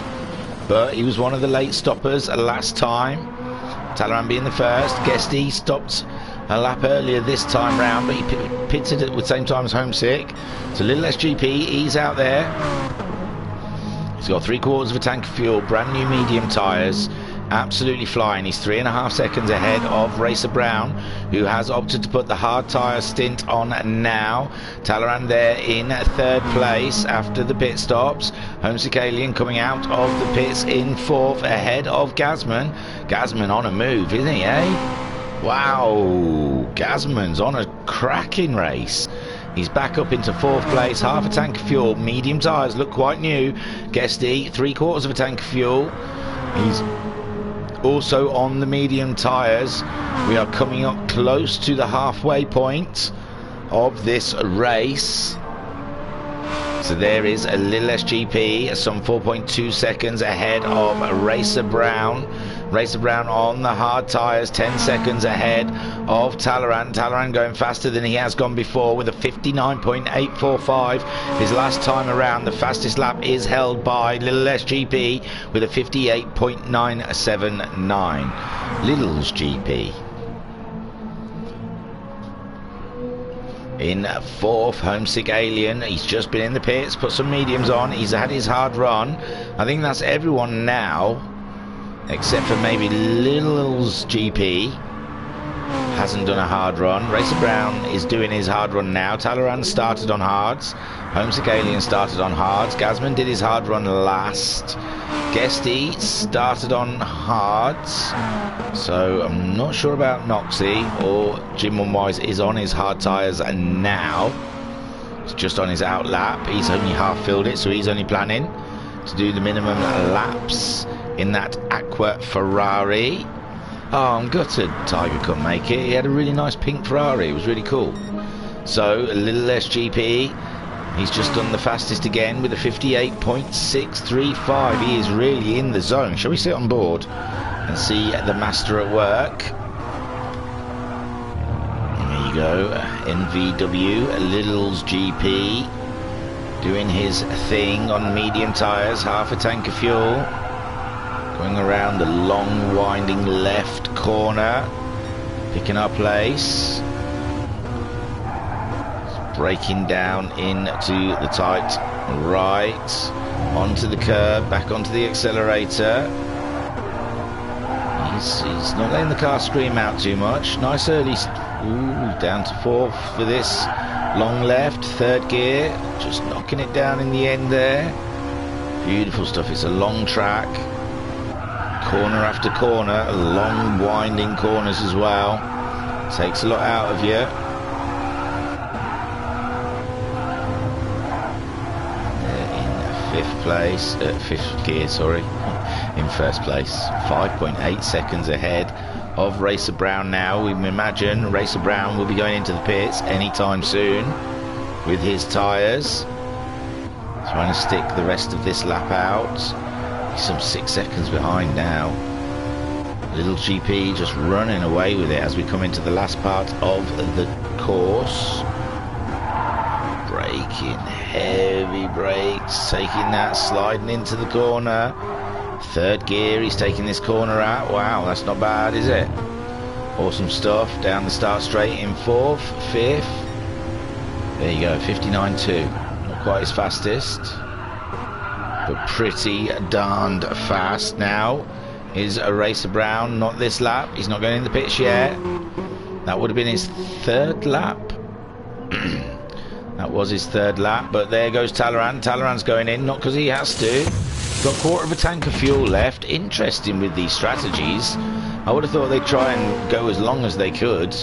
but he was one of the late stoppers last time. Talleyrand being the first. Guesty stopped a lap earlier this time round, but he pitted at the same time as Homesick. So little SGP, he's out there. He's got 3/4 of a tank of fuel, brand new medium tyres, absolutely flying. He's 3.5 seconds ahead of Racer Brown, who has opted to put the hard tyre stint on now. Talleyrand there in third place after the pit stops. Homesick Alien coming out of the pits in fourth ahead of Gasman. Gasman on a move, isn't he, eh? Wow, Gasman's on a cracking race. He's back up into fourth place, half a tank of fuel, medium tyres look quite new. Guesty, 3/4 of a tank of fuel. He's also on the medium tyres. We are coming up close to the halfway point of this race. So there is a little SGP, some 4.2 seconds ahead of Racer Brown. Racer Brown on the hard tyres, 10 seconds ahead of Talleyrand. Talleyrand going faster than he has gone before with a 59.845. His last time around, the fastest lap is held by little SGP with a 58.979. Little's GP. In fourth, Homesick Alien. He's just been in the pits, put some mediums on. He's had his hard run. I think that's everyone now, except for maybe Little's GP. Hasn't done a hard run. Racer Brown is doing his hard run now. Talleyrand started on hards. Homesick Alien started on hards. Gasman did his hard run last. Guesty started on hards. So I'm not sure about Noxie, or Jim Wise is on his hard tyres and now. He's just on his out lap. He's only half filled it, so he's only planning to do the minimum laps in that Aqua Ferrari. Oh, I'm gutted Tiger couldn't make it. He had a really nice pink Ferrari. It was really cool. So a little SGP. He's just done the fastest again with a 58.635. He is really in the zone. Shall we sit on board and see the master at work? There you go. NVW, Little's GP, doing his thing on medium tyres, half a tank of fuel. Going around the long winding left corner, picking our place. Braking down into the tight right, onto the curb, back onto the accelerator. He's not letting the car scream out too much. Nice early, down to fourth for this long left, third gear, just knocking it down in the end there. Beautiful stuff. It's a long track, corner after corner, long winding corners as well. Takes a lot out of you. Fifth gear, sorry, in first place, 5.8 seconds ahead of Racer Brown now. We imagine Racer Brown will be going into the pits anytime soon with his tyres, trying to stick the rest of this lap out. He's some 6 seconds behind now. Little GP just running away with it as we come into the last part of the course. Braking, heavy brakes, taking that, sliding into the corner. Third gear he's taking this corner out. Wow, that's not bad, is it? Awesome stuff. Down the start straight in fourth, fifth. There you go, 59.2. Not quite his fastest, but pretty darned fast now. Is a Racer Brown, not this lap. He's not going in the pits yet. That would have been his third lap. That was his third lap, but there goes Talleyrand. Talleyrand's going in, not because he has to. Got 1/4 of a tank of fuel left. Interesting with these strategies. I would have thought they'd try and go as long as they could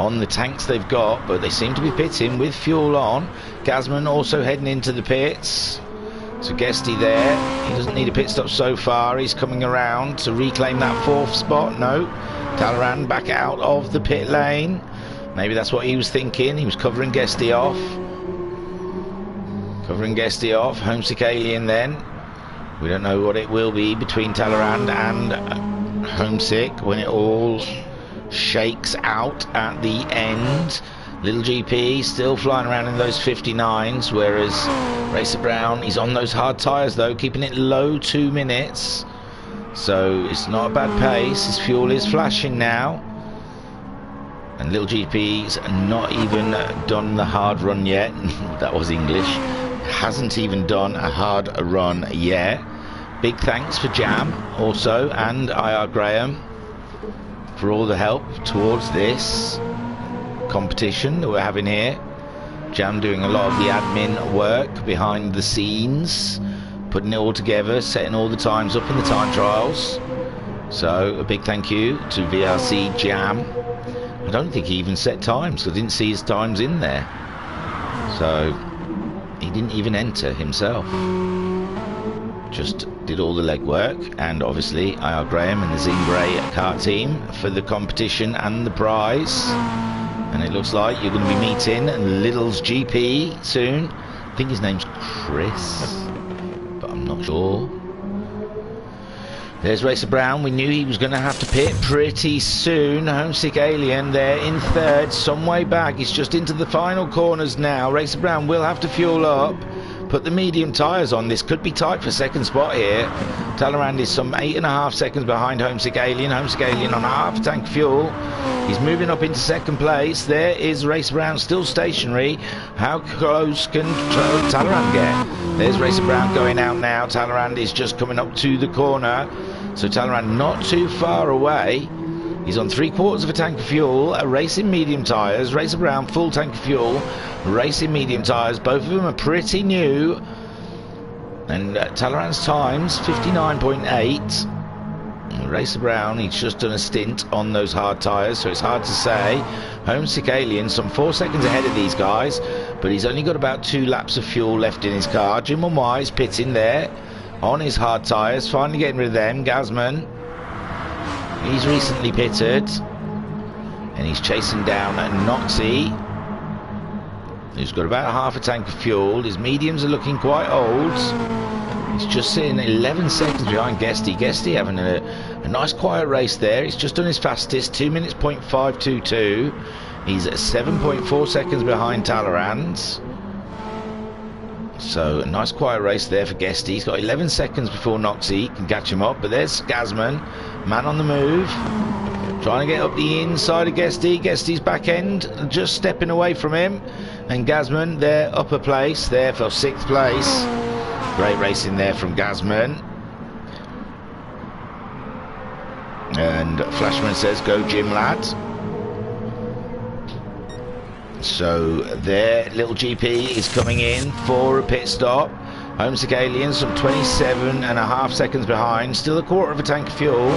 on the tanks they've got, but they seem to be pitting with fuel on. Gazman also heading into the pits. So Guesty there, he doesn't need a pit stop so far. He's coming around to reclaim that 4th spot. No, Talleyrand back out of the pit lane. Maybe that's what he was thinking. He was covering Guesty off. Covering Guesty off. Homesick Alien then. We don't know what it will be between Talleyrand and Homesick when it all shakes out at the end. Little GP still flying around in those 59s, whereas Racer Brown, he's on those hard tyres though, keeping it low, 2 minutes. So it's not a bad pace. His fuel is flashing now. And Little GP's not even done the hard run yet. That was English. Hasn't even done a hard run yet. Big thanks for Jam also, and IR Graham, for all the help towards this competition that we're having here. Jam doing a lot of the admin work behind the scenes, putting it all together, setting all the times up in the time trials. So a big thank you to VRC Jam. I don't think he even set times, because I didn't see his times in there. So he didn't even enter himself. Just did all the legwork, and obviously IR Graham and the Zingrae kart team for the competition and the prize. And it looks like you're going to be meeting Little's GP soon. I think his name's Chris, but I'm not sure. There's Racer Brown. We knew he was going to have to pit pretty soon. Homesick Alien there in 3rd, some way back. He's just into the final corners now. Racer Brown will have to fuel up, put the medium tyres on. This could be tight for 2nd spot here. Talleyrand is some 8.5 seconds behind Homesick Alien. Homesick Alien on half a tank of fuel. He's moving up into 2nd place. There is Racer Brown still stationary. How close can Talleyrand get? There's Racer Brown going out now. Talleyrand is just coming up to the corner. So Talleyrand not too far away. He's on 3/4 of a tank of fuel, racing medium tyres. Racer Brown full tank of fuel, racing medium tyres. Both of them are pretty new. And Talleyrand's times 59.8. Racer Brown, he's just done a stint on those hard tyres, so it's hard to say. Homesick Alien, some 4 seconds ahead of these guys, but he's only got about 2 laps of fuel left in his car. Jim Wise pitting there on his hard tyres, finally getting rid of them. Gazman, he's recently pitted, and he's chasing down Noxie, who's got about half a tank of fuel. His mediums are looking quite old. He's just sitting 11 seconds behind Guesty. Guesty having a nice quiet race there. He's just done his fastest, 2 minutes 522. He's at 7.4 seconds behind Talleyrand. So a nice quiet race there for Guesty. He's got 11 seconds before Noxie can catch him up. But there's Gazman, man on the move, trying to get up the inside of Guesty. Guesty's back end just stepping away from him. And Gazman there, upper place there for 6th place. Great racing there from Gazman. And Flashman says, go Jim lad. So there, Little GP is coming in for a pit stop. Homesick Alien, some 27.5 seconds behind. Still 1/4 of a tank of fuel.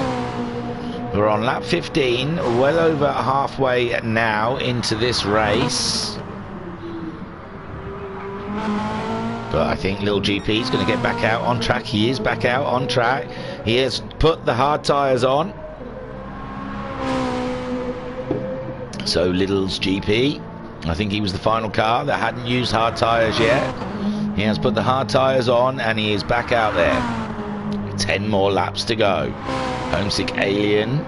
We're on lap 15, well over halfway now into this race. But I think Little GP is going to get back out on track. He is back out on track. He has put the hard tyres on. So Little's GP, I think he was the final car that hadn't used hard tyres yet. He has put the hard tyres on and he is back out there. 10 more laps to go. Homesick Alien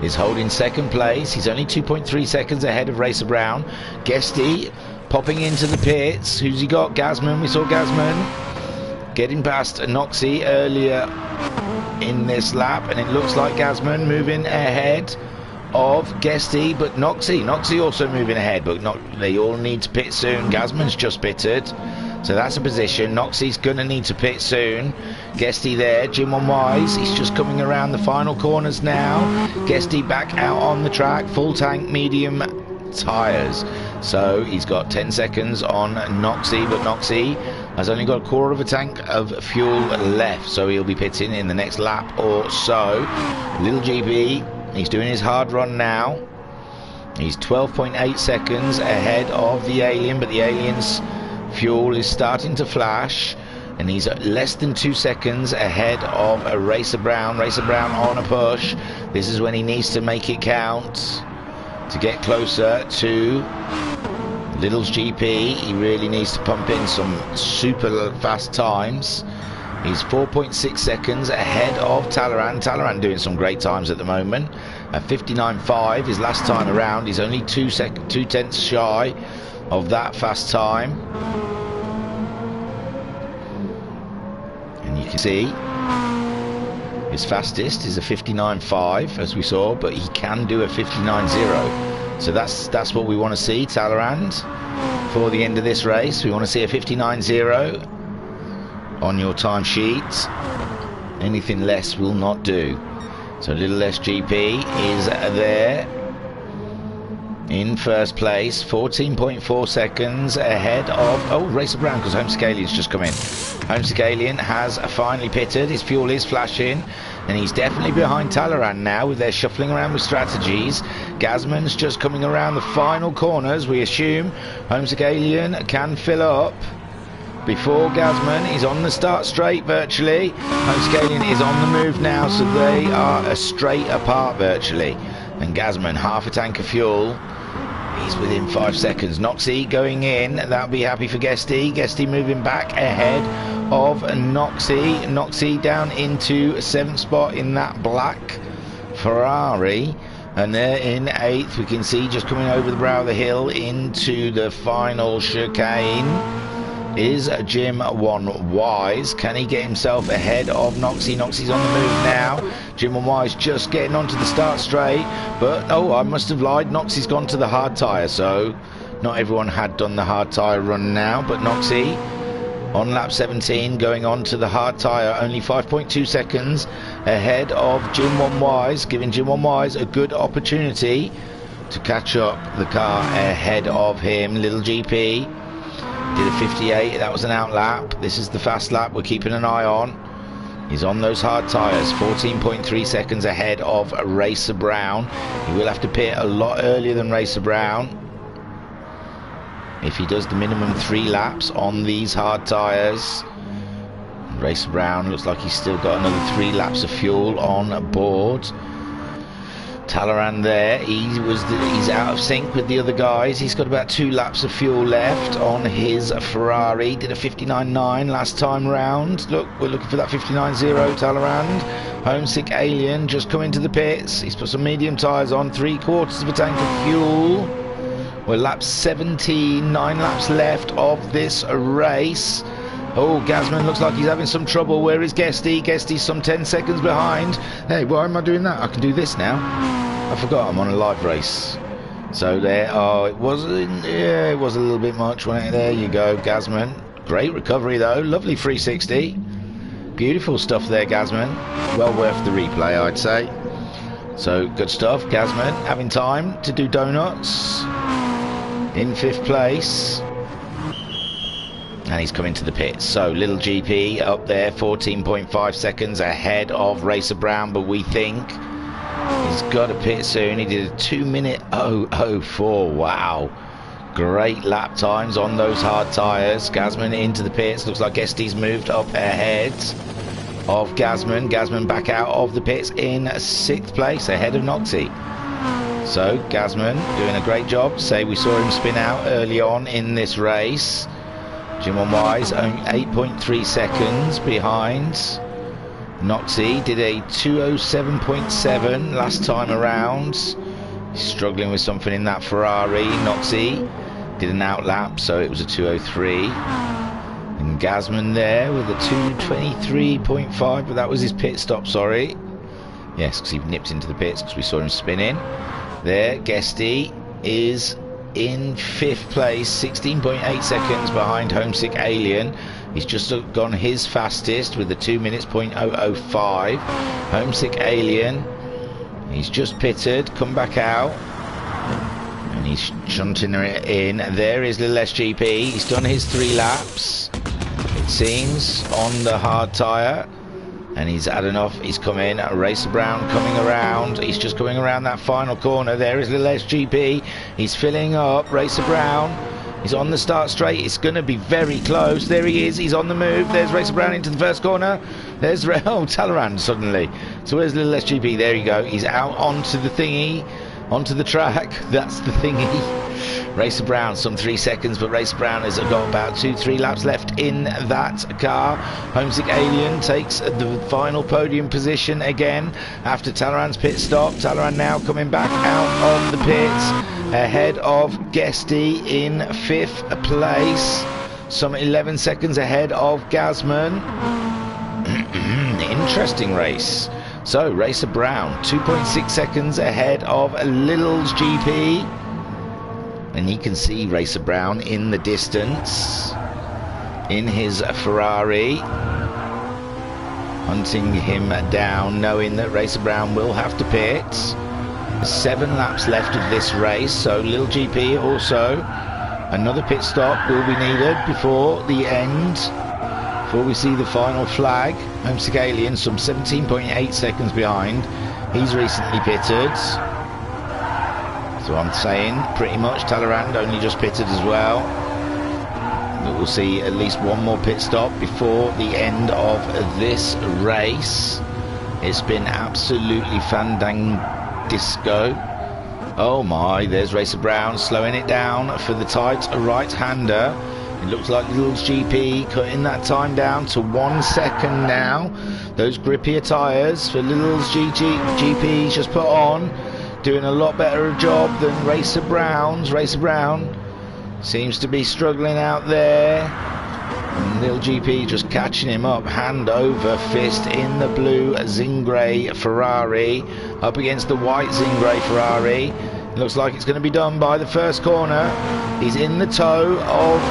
is holding 2nd place. He's only 2.3 seconds ahead of Racer Brown. Guesty popping into the pits. Who's he got? Gazman. We saw Gazman getting past Noxie earlier in this lap, and it looks like Gazman moving ahead of Guesty, but Noxie also moving ahead, but they all need to pit soon. Gazman's just pitted, so that's a position. Noxie's gonna need to pit soon. Guesty there, Jim Wise, he's just coming around the final corners now. Guesty back out on the track, full tank medium tyres, so he's got 10 seconds on Noxie, but Noxie has only got 1/4 of a tank of fuel left, so he'll be pitting in the next lap or so. Little GB, he's doing his hard run now. He's 12.8 seconds ahead of the Alien, but the Alien's fuel is starting to flash, and he's less than 2 seconds ahead of a Racer Brown. Racer Brown on a push. This is when he needs to make it count to get closer to Little's GP. He really needs to pump in some super fast times. He's 4.6 seconds ahead of Talleyrand. Talleyrand doing some great times at the moment. At 59.5 his last time around. He's only 2 tenths shy of that fast time. And you can see his fastest is a 59.5, as we saw, but he can do a 59.0. So that's what we want to see, Talleyrand, for the end of this race. We want to see a 59.0 on your timesheet. Anything less will not do. So Little Less GP is there in first place, 14.4 seconds ahead of Racer Brown, because Homesick Alien's just come in. Homesick Alien has finally pitted. His fuel is flashing, and he's definitely behind Talleyrand now with their shuffling around with strategies. Gasman's just coming around the final corners. We assume Homesick Alien can fill up before Gasman is on the start straight virtually. Homesick Alien is on the move now, so they are a straight apart virtually. And Gasman, half a tank of fuel. He's within 5 seconds. Noxie going in. That'll be happy for Guesty. Guesty moving back ahead of Noxie. Noxie down into 7th spot in that black Ferrari. And they're in 8th. We can see just coming over the brow of the hill into the final chicane is Jim One Wise. Can he get himself ahead of Noxie? Noxie's on the move now. Jim One Wise just getting onto the start straight, but I must have lied. Noxie's gone to the hard tyre, so not everyone had done the hard tyre run now, but Noxie on lap 17 going on to the hard tyre, only 5.2 seconds ahead of Jim One Wise, giving Jim One Wise a good opportunity to catch up the car ahead of him. Little GP did a 58, that was an out lap. This is the fast lap we're keeping an eye on. He's on those hard tyres, 14.3 seconds ahead of Racer Brown. He will have to pit a lot earlier than Racer Brown if he does the minimum 3 laps on these hard tyres. Racer Brown looks like he's still got another 3 laps of fuel on board. Talleyrand there, he's out of sync with the other guys. He's got about 2 laps of fuel left on his Ferrari. Did a 59.9 last time round. Look, we're looking for that 59.0, Talleyrand. Homesick Alien just come into the pits. He's put some medium tyres on, 3/4 of a tank of fuel. We're lap 17, 9 laps left of this race. Oh, Gasman looks like he's having some trouble. Where is Guesty? Guesty's some 10 seconds behind. Hey, why am I doing that? I can do this now. I forgot I'm on a live race. So there, it was a little bit much, wasn't it? There you go, Gasman. Great recovery though, lovely 360. Beautiful stuff there, Gasman. Well worth the replay, I'd say. So, good stuff, Gasman. Having time to do donuts. In 5th place. And he's coming to the pits. So Little GP up there, 14.5 seconds ahead of Racer Brown, but we think he's got a pit soon. He did a 2-minute 004. Wow, great lap times on those hard tyres. Gasman into the pits. Looks like Guesty's moved up ahead of Gasman. Gasman back out of the pits in 6th place ahead of Noxie. So Gasman doing a great job. Say we saw him spin out early on in this race. Jim One Wise only 8.3 seconds behind. Noxie did a 207.7 last time around. He's struggling with something in that Ferrari. Noxie did an out lap, so it was a 203. And Gasman there with a 223.5, but that was his pit stop, sorry. Yes, because he nipped into the pits because we saw him spinning. There, Guesty is in 5th place, 16.8 seconds behind Homesick Alien. He's just gone his fastest with the 2 minutes .005. Homesick Alien, he's just pitted, come back out, and he's shunting it in. There is Little SGP. He's done his 3 laps, it seems, on the hard tyre, And he's had enough. He's come in. Racer Brown coming around. He's just coming around that final corner. There is little SGP. He's filling up. Racer Brown. He's on the start straight. It's going to be very close. There he is. He's on the move. There's Racer Brown into the first corner. There's Talleyrand suddenly. So where's little SGP? There you go. He's out onto the thingy. Onto the track. That's the thingy. Racer Brown, some 3 seconds, but Racer Brown has got about 2-3 laps left in that car. Homesick Alien takes the final podium position again after Talleyrand's pit stop. Talleyrand now coming back out of the pits ahead of Guesty in 5th place, some 11 seconds ahead of Gazman. Interesting race. So Racer Brown 2.6 seconds ahead of Little's GP. And you can see Racer Brown in the distance in his Ferrari, hunting him down, knowing that Racer Brown will have to pit. 7 laps left of this race, so Lil GP also another pit stop will be needed before the end, before we see the final flag. Homesick Alien some 17.8 seconds behind. He's recently pitted. So I'm saying pretty much Talleyrand only just pitted as well. But we'll see at least one more pit stop before the end of this race. It's been absolutely fandangdisco. Oh my, there's Racer Brown slowing it down for the tight right-hander. It looks like Little's GP cutting that time down to 1 second now. Those grippier tyres for Little's GP just put on. Doing a lot better a job than Racer Brown's. Racer Brown seems to be struggling out there. And Lil GP just catching him up, hand over fist in the blue Zingrae Ferrari up against the white Zingrae Ferrari. It looks like it's going to be done by the first corner. He's in the toe of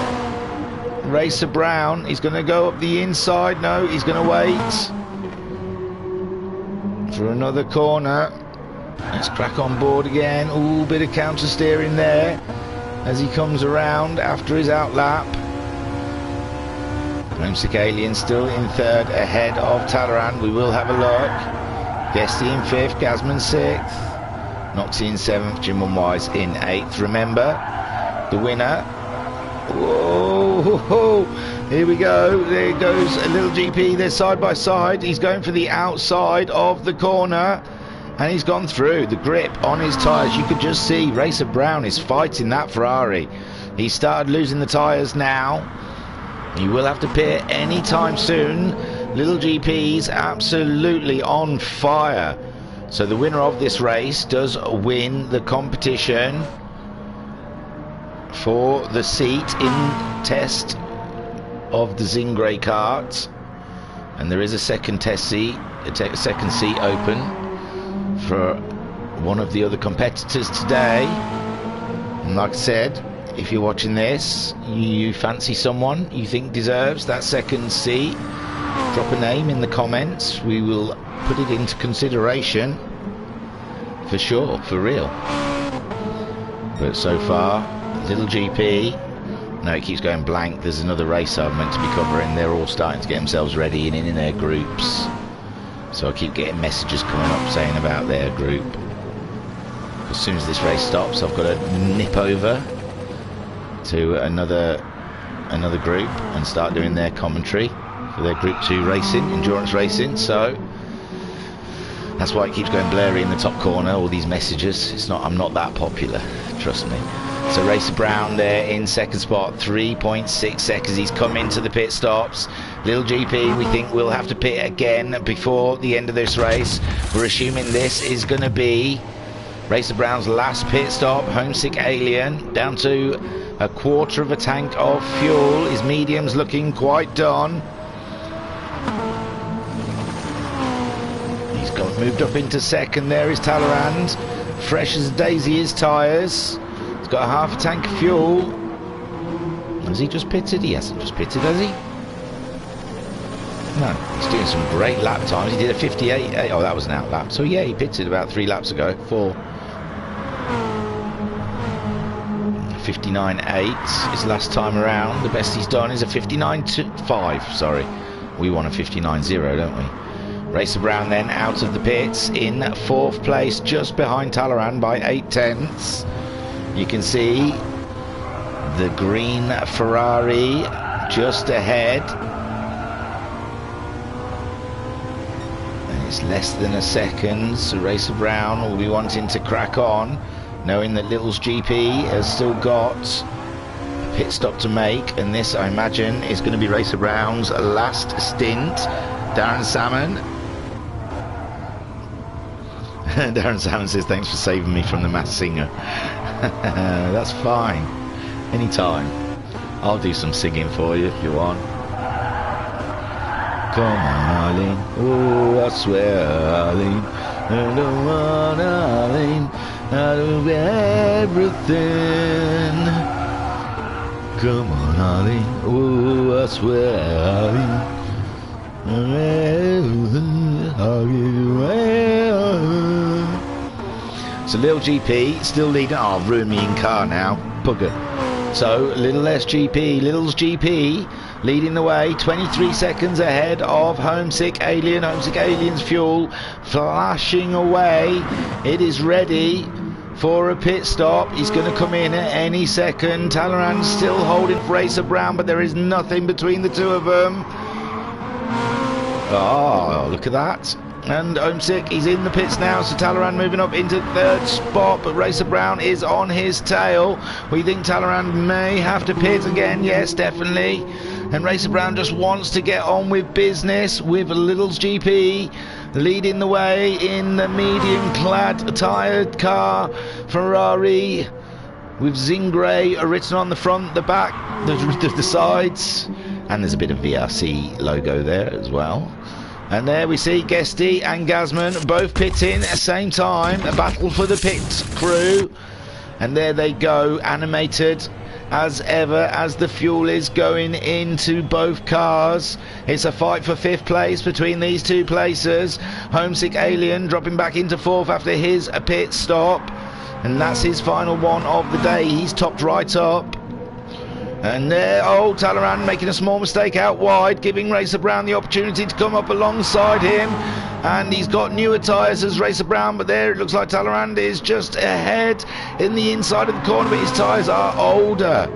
Racer Brown. He's going to go up the inside. No, he's going to wait for another corner. Let's crack on board again. Ooh, bit of counter steering there as he comes around after his outlap. Homesick Alien still in 3rd ahead of Talleyrand. We will have a look. Guesty in 5th, Gazman 6th, Noxie in 7th, Jim Wise in 8th. Remember, the winner. Whoa, here we go. There goes a Little GP. They're side by side. He's going for the outside of the corner. And he's gone through. The grip on his tyres, you could just see Racer Brown is fighting that Ferrari. He started losing the tyres now. He will have to pit anytime soon. Little GP's absolutely on fire. So the winner of this race does win the competition for the seat in test of the Zingrae kart. And there is a second test seat, a second seat open for one of the other competitors today. And like I said, if you're watching this, you fancy someone you think deserves that second seat, drop a name in the comments. We will put it into consideration for sure, for real. But so far, Little GP, no, it keeps going blank. There's another race I'm meant to be covering. They're all starting to get themselves ready and in their groups. So I keep getting messages coming up saying about their group. As soon as this race stops, I've got to nip over to another group and start doing their commentary for their Group 2 racing, endurance racing. So that's why it keeps going blurry in the top corner, all these messages. I'm not that popular, trust me. So Racer Brown there in 2nd spot, 3.6 seconds. He's come into the pit stops. Lil GP, we think we'll have to pit again before the end of this race. We're assuming this is going to be Racer Brown's last pit stop. Homesick Alien down to a quarter of a tank of fuel. His medium's looking quite done. He's moved up into 2nd. There is Talleyrand, fresh as a daisy his tyres. He's got a half a tank of fuel. Has he just pitted? He hasn't just pitted, has he? No, he's doing some great lap times. He did a 58. Oh, that was an out lap. So yeah, he pitted about 3 laps ago. 59.8 his last time around. The best he's done is a 59.5. Sorry, we want a 59.0, don't we? Racer Brown then out of the pits in 4th place, just behind Talleyrand by 8/10. You can see the green Ferrari just ahead. And it's less than a second, so Racer Brown will be wanting to crack on, knowing that Little's GP has still got a pit stop to make, and this, I imagine, is going to be Racer Brown's last stint. Darren Salmon. Darren Salmon says, thanks for saving me from the Masked Singer. That's fine. Anytime. I'll do some singing for you if you want. Come on, Arlene. Oh, I swear, Arlene. I don't want Arlene. I do everything. Come on, Arlene. Oh, I swear, Arlene. So Little GP still leading. Oh, ruin me in car now. Bugger. So Little SGP, Little's GP leading the way, 23 seconds ahead of Homesick Alien. Homesick Alien's fuel flashing away. It is ready for a pit stop. He's going to come in at any second. Talleyrand's still holding Racer Brown, but there is nothing between the two of them. Oh, look at that. And Homesick, he's in the pits now, so Talleyrand moving up into 3rd spot, but Racer Brown is on his tail. We think Talleyrand may have to pit again. Yes, definitely. And Racer Brown just wants to get on with business, with Little's GP leading the way in the medium-clad tired car Ferrari with Zingrae written on the front, the back, the sides, and there's a bit of VRC logo there as well. And there we see Guesty and Gasman both pitting at the same time. A battle for the pit crew. And there they go, animated as ever as the fuel is going into both cars. It's a fight for 5th place between these two places. Homesick Alien dropping back into 4th after his pit stop. And that's his final one of the day. He's topped right up. And there, Talleyrand making a small mistake out wide, giving Racer Brown the opportunity to come up alongside him. And he's got newer tyres as Racer Brown, but there it looks like Talleyrand is just ahead in the inside of the corner, but his tyres are older.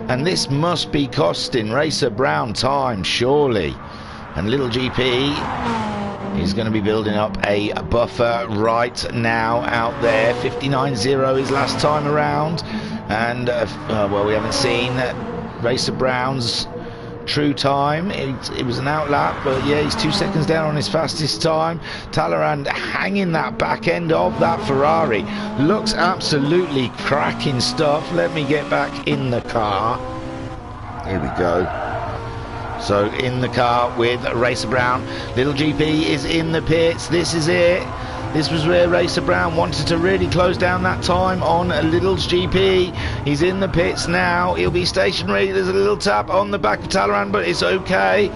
And this must be costing Racer Brown time, surely. And Little GP is going to be building up a buffer right now out there. 59.0 his last time around. And, well, we haven't seen Racer Brown's true time. It was an outlap, but yeah, he's 2 seconds down on his fastest time. Talleyrand hanging that back end of that Ferrari. Looks absolutely cracking stuff. Let me get back in the car. Here we go. So in the car with Racer Brown. Little GP is in the pits. This is it. This was where Racer Brown wanted to really close down that time on Little's GP. He's in the pits now. He'll be stationary. There's a little tap on the back of Talleyrand, but it's okay.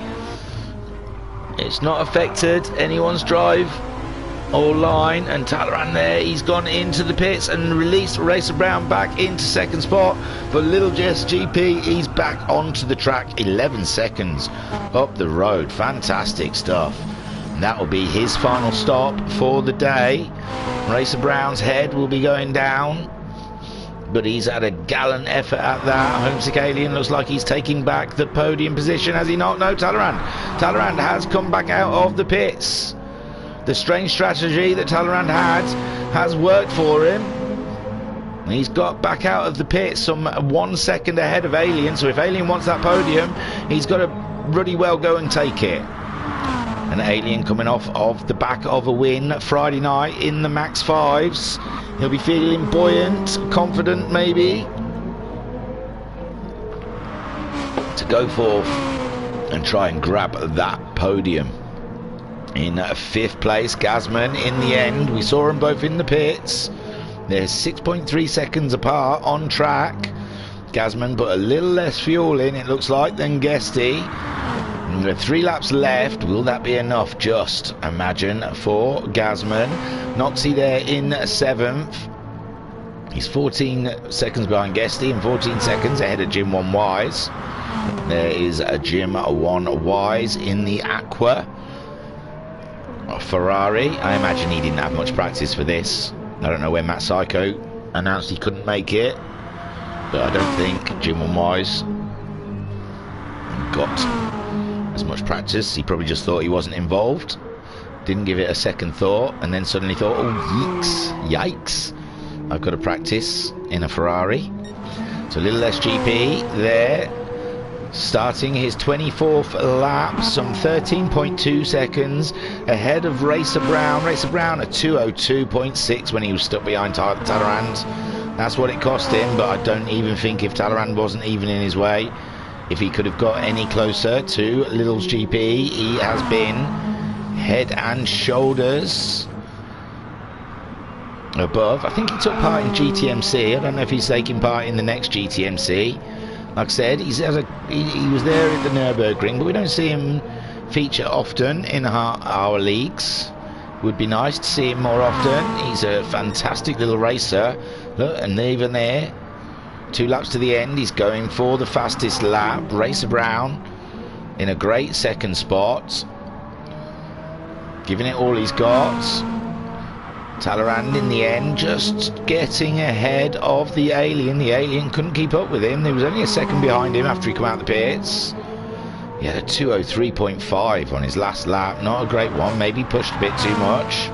It's not affected anyone's drive or line. And Talleyrand there, he's gone into the pits and released Racer Brown back into 2nd spot. But Little GP, he's back onto the track. 11 seconds up the road. Fantastic stuff. That will be his final stop for the day. Racer Brown's head will be going down, but he's had a gallant effort at that. Homesick Alien looks like he's taking back the podium position, has he not? No, Talleyrand has come back out of the pits. The strange strategy that Talleyrand had has worked for him. He's got back out of the pits some 1 second ahead of Alien, so if Alien wants that podium, he's got to really well go and take it. And Alien coming off of the back of a win Friday night in the Max 5s. He'll be feeling buoyant, confident maybe, to go forth and try and grab that podium. In 5th place, Gasman in the end. We saw them both in the pits. They're 6.3 seconds apart on track. Gasman put a little less fuel in, it looks like, than Guesty. And there are 3 laps left. Will that be enough? Just imagine for Gasman. Noxie there in 7th. He's 14 seconds behind Guesty and 14 seconds ahead of Jim One Wise. There is a Jim One Wise in the Aqua. Ferrari. I imagine he didn't have much practice for this. I don't know when Matt Psycho announced he couldn't make it, but I don't think Jim Wise got as much practice. He probably just thought he wasn't involved, didn't give it a second thought, and then suddenly thought, oh yikes, I've got to practice in a Ferrari. So little SGP there, starting his 24th lap, some 13.2 seconds ahead of Racer Brown. Racer Brown at 2:02.6 when he was stuck behind Talleyrand. That's what it cost him, but I don't even think if Talleyrand wasn't even in his way, if he could have got any closer to Little's GP. He has been head and shoulders above. I think he took part in GTMC. I don't know if he's taking part in the next GTMC. Like I said, he was there at the Nürburgring, but we don't see him feature often in our leagues. Would be nice to see him more often. He's a fantastic little racer. Look, and even there, 2 laps to the end, he's going for the fastest lap. Racer Brown in a great second spot, giving it all he's got. Talleyrand in the end just getting ahead of the Alien. The Alien couldn't keep up with him. There was only a second behind him after he came out the pits. He had a 2:03.5 on his last lap. Not a great one. Maybe pushed a bit too much.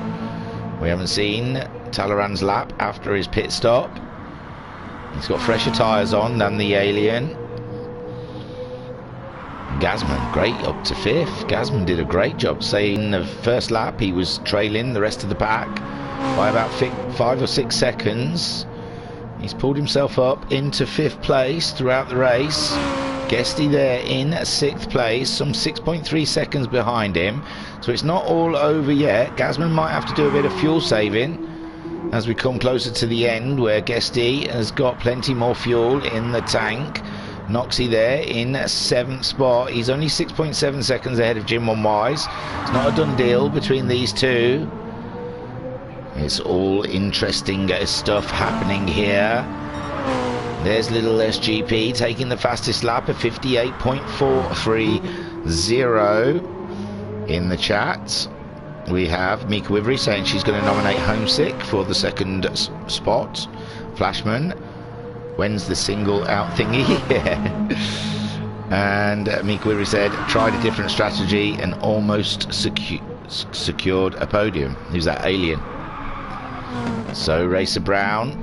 We haven't seen Talleyrand's lap after his pit stop. He's got fresher tyres on than the Alien. Gasman, great, up to 5th. Gasman did a great job. Say in the first lap he was trailing the rest of the pack by about 5 or 6 seconds. He's pulled himself up into 5th place throughout the race. Guesty there in 6th place, some 6.3 seconds behind him. So it's not all over yet. Gasman might have to do a bit of fuel saving as we come closer to the end, where Guesty has got plenty more fuel in the tank. Noxie there in 7th spot. He's only 6.7 seconds ahead of Jim Wise. It's not a done deal between these two. It's all interesting stuff happening here. There's little SGP taking the fastest lap at 58.430 in the chat. We have Mika Wivery saying she's going to nominate Homesick for the second spot. Flashman, when's the single out thingy? Yeah. And Mika Wivery said, tried a different strategy and almost secured a podium. Who's that? Alien. So Racer Brown,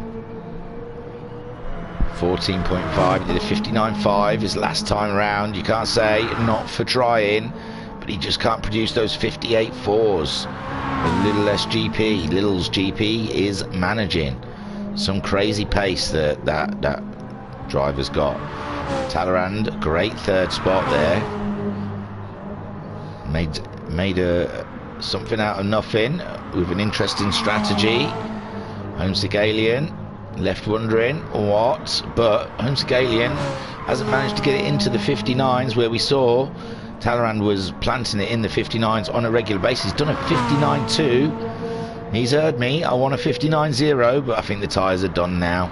14.5, he did a 59.5 his last time around. You can't say not for trying, but he just can't produce those 58.4s. Little SGP, Little's GP is managing some crazy pace that driver's got. Talleyrand, great 3rd spot there. Made something out of nothing with an interesting strategy. Homesick Alien left wondering what, but Homesick Alien hasn't managed to get it into the 59s, where we saw Talleyrand was planting it in the 59s on a regular basis. He's done a 59.2. He's heard me, I want a 59.0, but I think the tyres are done now.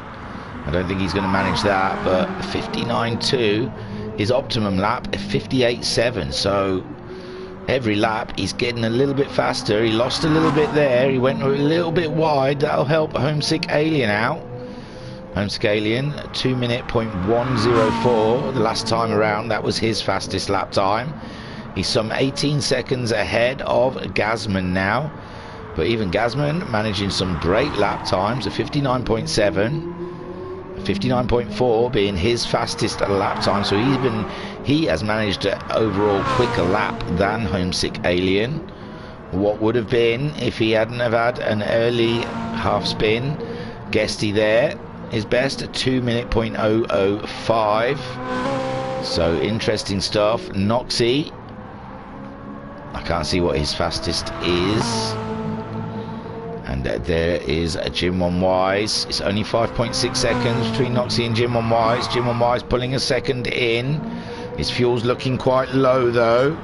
I don't think he's going to manage that, but 59.2, his optimum lap at 58.7, so every lap he's getting a little bit faster. He lost a little bit there, he went a little bit wide. That'll help Homesick Alien out. Homesick Alien, 2:01.04 the last time around. That was his fastest lap time. He's some 18 seconds ahead of Gasman now, but even Gasman managing some great lap times, a 59.7, 59.4 being his fastest lap time. So even he has managed an overall quicker lap than Homesick Alien. What would have been if he hadn't have had an early half spin. Guesty there, his best at 2:00.005. So interesting stuff. Noxie, I can't see what his fastest is. And there is Jim Wise. It's only 5.6 seconds between Noxie and Jim Wise. Jim Wise pulling a second in. His fuel's looking quite low though.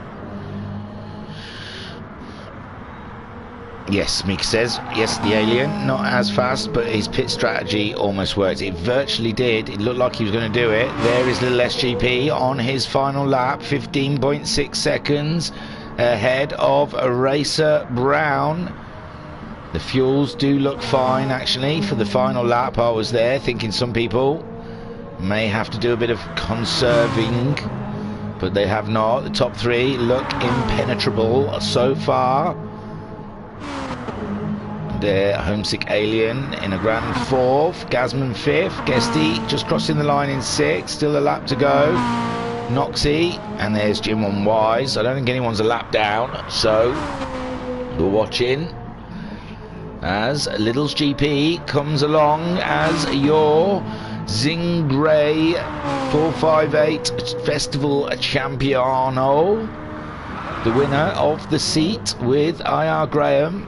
Yes, Mika says, yes, the Alien, not as fast, but his pit strategy almost worked. It virtually did. It looked like he was going to do it. There is little SGP on his final lap, 15.6 seconds ahead of Racer Brown. The fuels do look fine actually for the final lap. I was there thinking some people may have to do a bit of conserving, but they have not. The top three look impenetrable so far. There, Homesick Alien in a grand fourth, Gasman fifth, Guesty just crossing the line in sixth, still a lap to go. Noxie, and there's Jim on Wise. I don't think anyone's a lap down, so we're watching as Little's GP comes along as your Zingrae 458 Festival Champiano, the winner of the seat with IR Graham.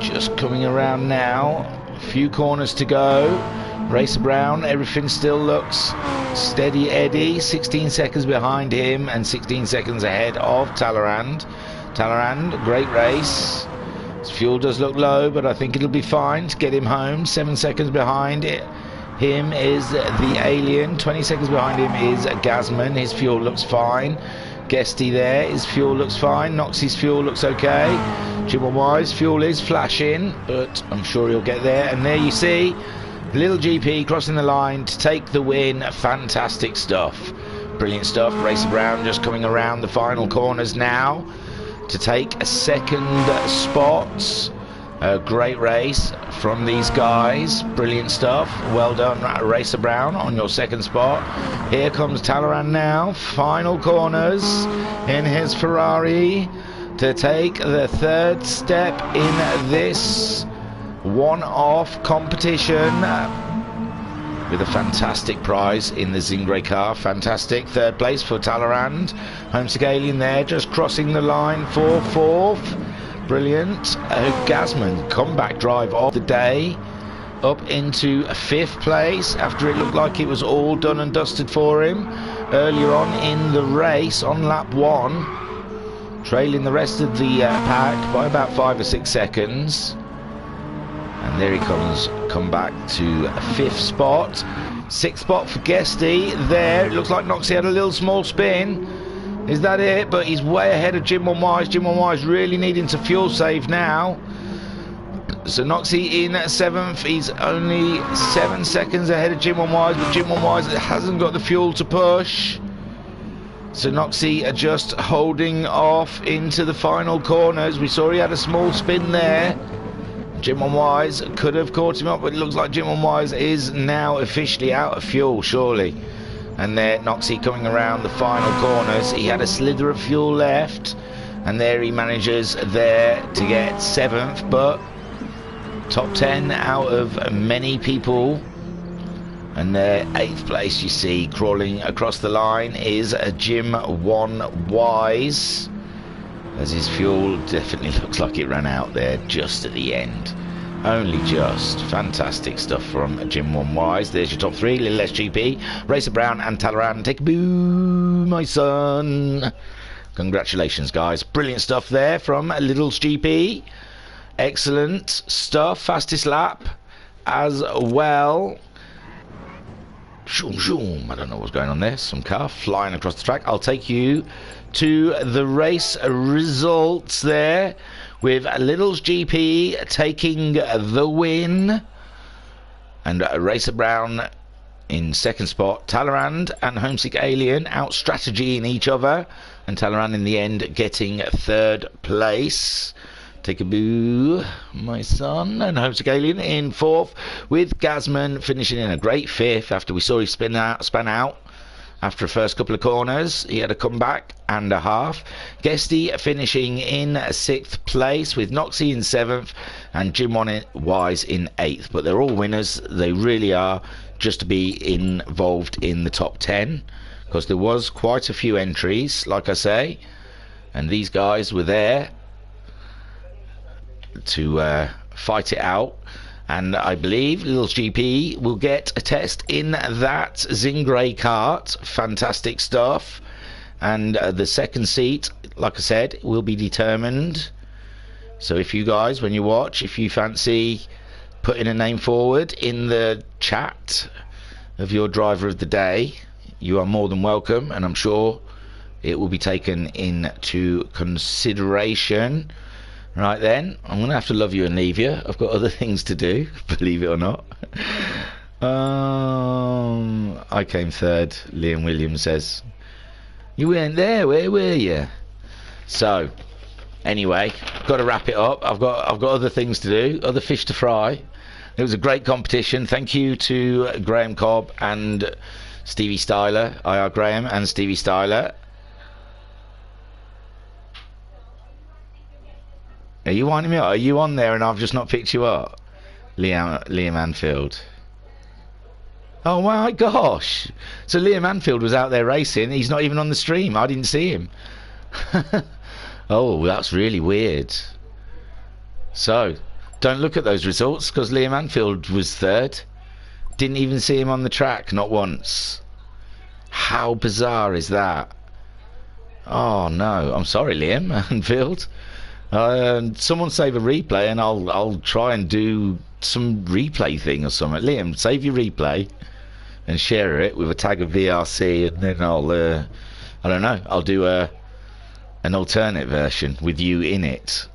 Just coming around now, a few corners to go. Racer Brown, everything still looks steady Eddie, 16 seconds behind him and 16 seconds ahead of Talleyrand. Talleyrand, great race. His fuel does look low, but I think it'll be fine to get him home. 7 seconds behind him is the Alien, 20 seconds behind him is Gasman. His fuel looks fine. Guesty there, his fuel looks fine. Noxie's fuel looks okay. Jim Wise, fuel is flashing, but I'm sure he'll get there. And there you see Little GP crossing the line to take the win. Fantastic stuff. Brilliant stuff. Racer Brown just coming around the final corners now to take a second spot. A great race from these guys. Brilliant stuff. Well done, Racer Brown, on your second spot. Here comes Talleyrand now. Final corners in his Ferrari to take the third step in this one-off competition with a fantastic prize in the Zingrae car. Fantastic third place for Talleyrand. Homesick Alien there just crossing the line for fourth. Brilliant. Gasman, comeback drive of the day, up into fifth place after it looked like it was all done and dusted for him earlier on in the race on lap 1, trailing the rest of the pack by about 5 or 6 seconds. And there he comes, come back to fifth spot. Sixth spot for Guesty there. It looks like Noxie had a little small spin. Is that it? But he's way ahead of Jim Wise. Jim Wise really needing to fuel save now. So Noxie in seventh. He's only 7 seconds ahead of Jim Wise, but Jim Wise hasn't got the fuel to push. So Noxie just holding off into the final corners. We saw he had a small spin there. Jim Wise could have caught him up, but it looks like Jim Wise is now officially out of fuel, surely. And there, Noxie coming around the final corners. He had a slither of fuel left, and there he manages there to get 7th, but top 10 out of many people. And there, 8th place, you see, crawling across the line is Jim Wise, as his fuel definitely looks like it ran out there just at the end. Only just. Fantastic stuff from Jim Wise. There's your top 3. Little SGP, Racer Brown and Talleyrand. Take a boo, my son. Congratulations, guys. Brilliant stuff there from Little's GP. Excellent stuff. Fastest lap as well. Shoom, shoom. I don't know what's going on there. Some car flying across the track. I'll take you to the race results there, with Little's GP taking the win, and Racer Brown in second spot. Talleyrand and Homesick Alien out strategying each other, and Talleyrand in the end getting third place. Take a boo, my son. And Homesick Alien in fourth, with Gasman finishing in a great fifth after we saw he span out after the first couple of corners. He had a comeback and a half. Guesty finishing in sixth place, with Noxie in seventh and Jim Wise in eighth. But they're all winners. They really are, just to be involved in the top 10, because there was quite a few entries, like I say, and these guys were there to fight it out. And I believe Little's GP will get a test in that Zingrae kart. Fantastic stuff. And the second seat, like I said, will be determined. So if you guys, when you watch, if you fancy putting a name forward in the chat of your driver of the day, you are more than welcome. And I'm sure it will be taken into consideration. Right then, I'm going to have to love you and leave you. I've got other things to do, believe it or not. I came third, Liam Williams says. You weren't there, where were you? So, anyway, got to wrap it up. I've got other things to do, other fish to fry. It was a great competition. Thank you to Graham Cobb and Stevie Styler. IR Graham and Stevie Styler. Are you winding me up? Are you on there and I've just not picked you up? Liam Anfield. Oh my gosh. So Liam Anfield was out there racing. He's not even on the stream. I didn't see him. Oh, that's really weird. So, don't look at those results because Liam Anfield was third. Didn't even see him on the track, not once. How bizarre is that? Oh no, I'm sorry Liam Anfield. Someone save a replay and I'll try and do some replay thing or something. Liam, save your replay and share it with a tag of VRC, and then I'll I don't know, I'll do an alternate version with you in it.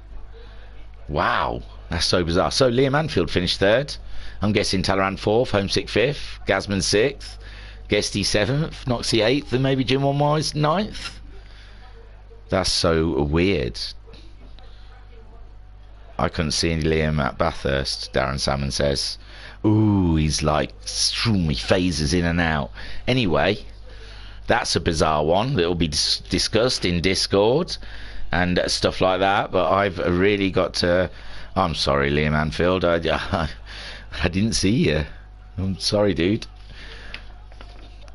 Wow, that's so bizarre. So Liam Anfield finished third. I'm guessing Talleyrand fourth, Homesick fifth, Gasman sixth, Guesty seventh, Noxie eighth, and maybe Jim Wise ninth. That's so weird. I couldn't see any Liam at Bathurst, Darren Salmon says. Ooh, he's like, he phases in and out. Anyway, that's a bizarre one that will be discussed in Discord and stuff like that. But I've really got to... I'm sorry, Liam Anfield. I didn't see you. I'm sorry, dude.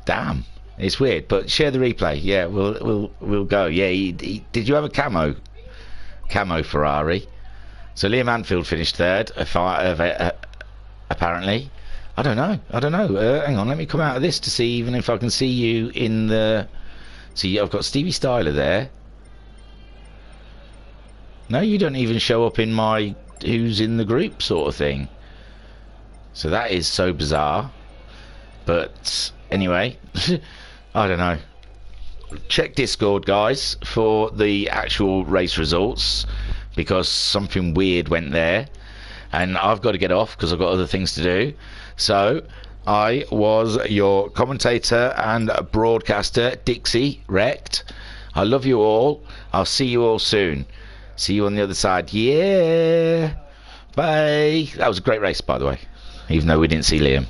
Damn, it's weird. But share the replay. Yeah, we'll go. Yeah, did you have a camo Ferrari? So Liam Anfield finished third, apparently. I don't know. Hang on, let me come out of this to see even if I can see you in the... See, I've got Stevie Styler there. No, you don't even show up in my who's in the group sort of thing. So that is so bizarre. But anyway, I don't know. Check Discord, guys, for the actual race results, because something weird went there and I've got to get off because I've got other things to do. So I was your commentator and broadcaster, Dixie Wrecked. I love you all. I'll see you all soon. See you on the other side. Yeah, bye. That was a great race, by the way, even though we didn't see Liam.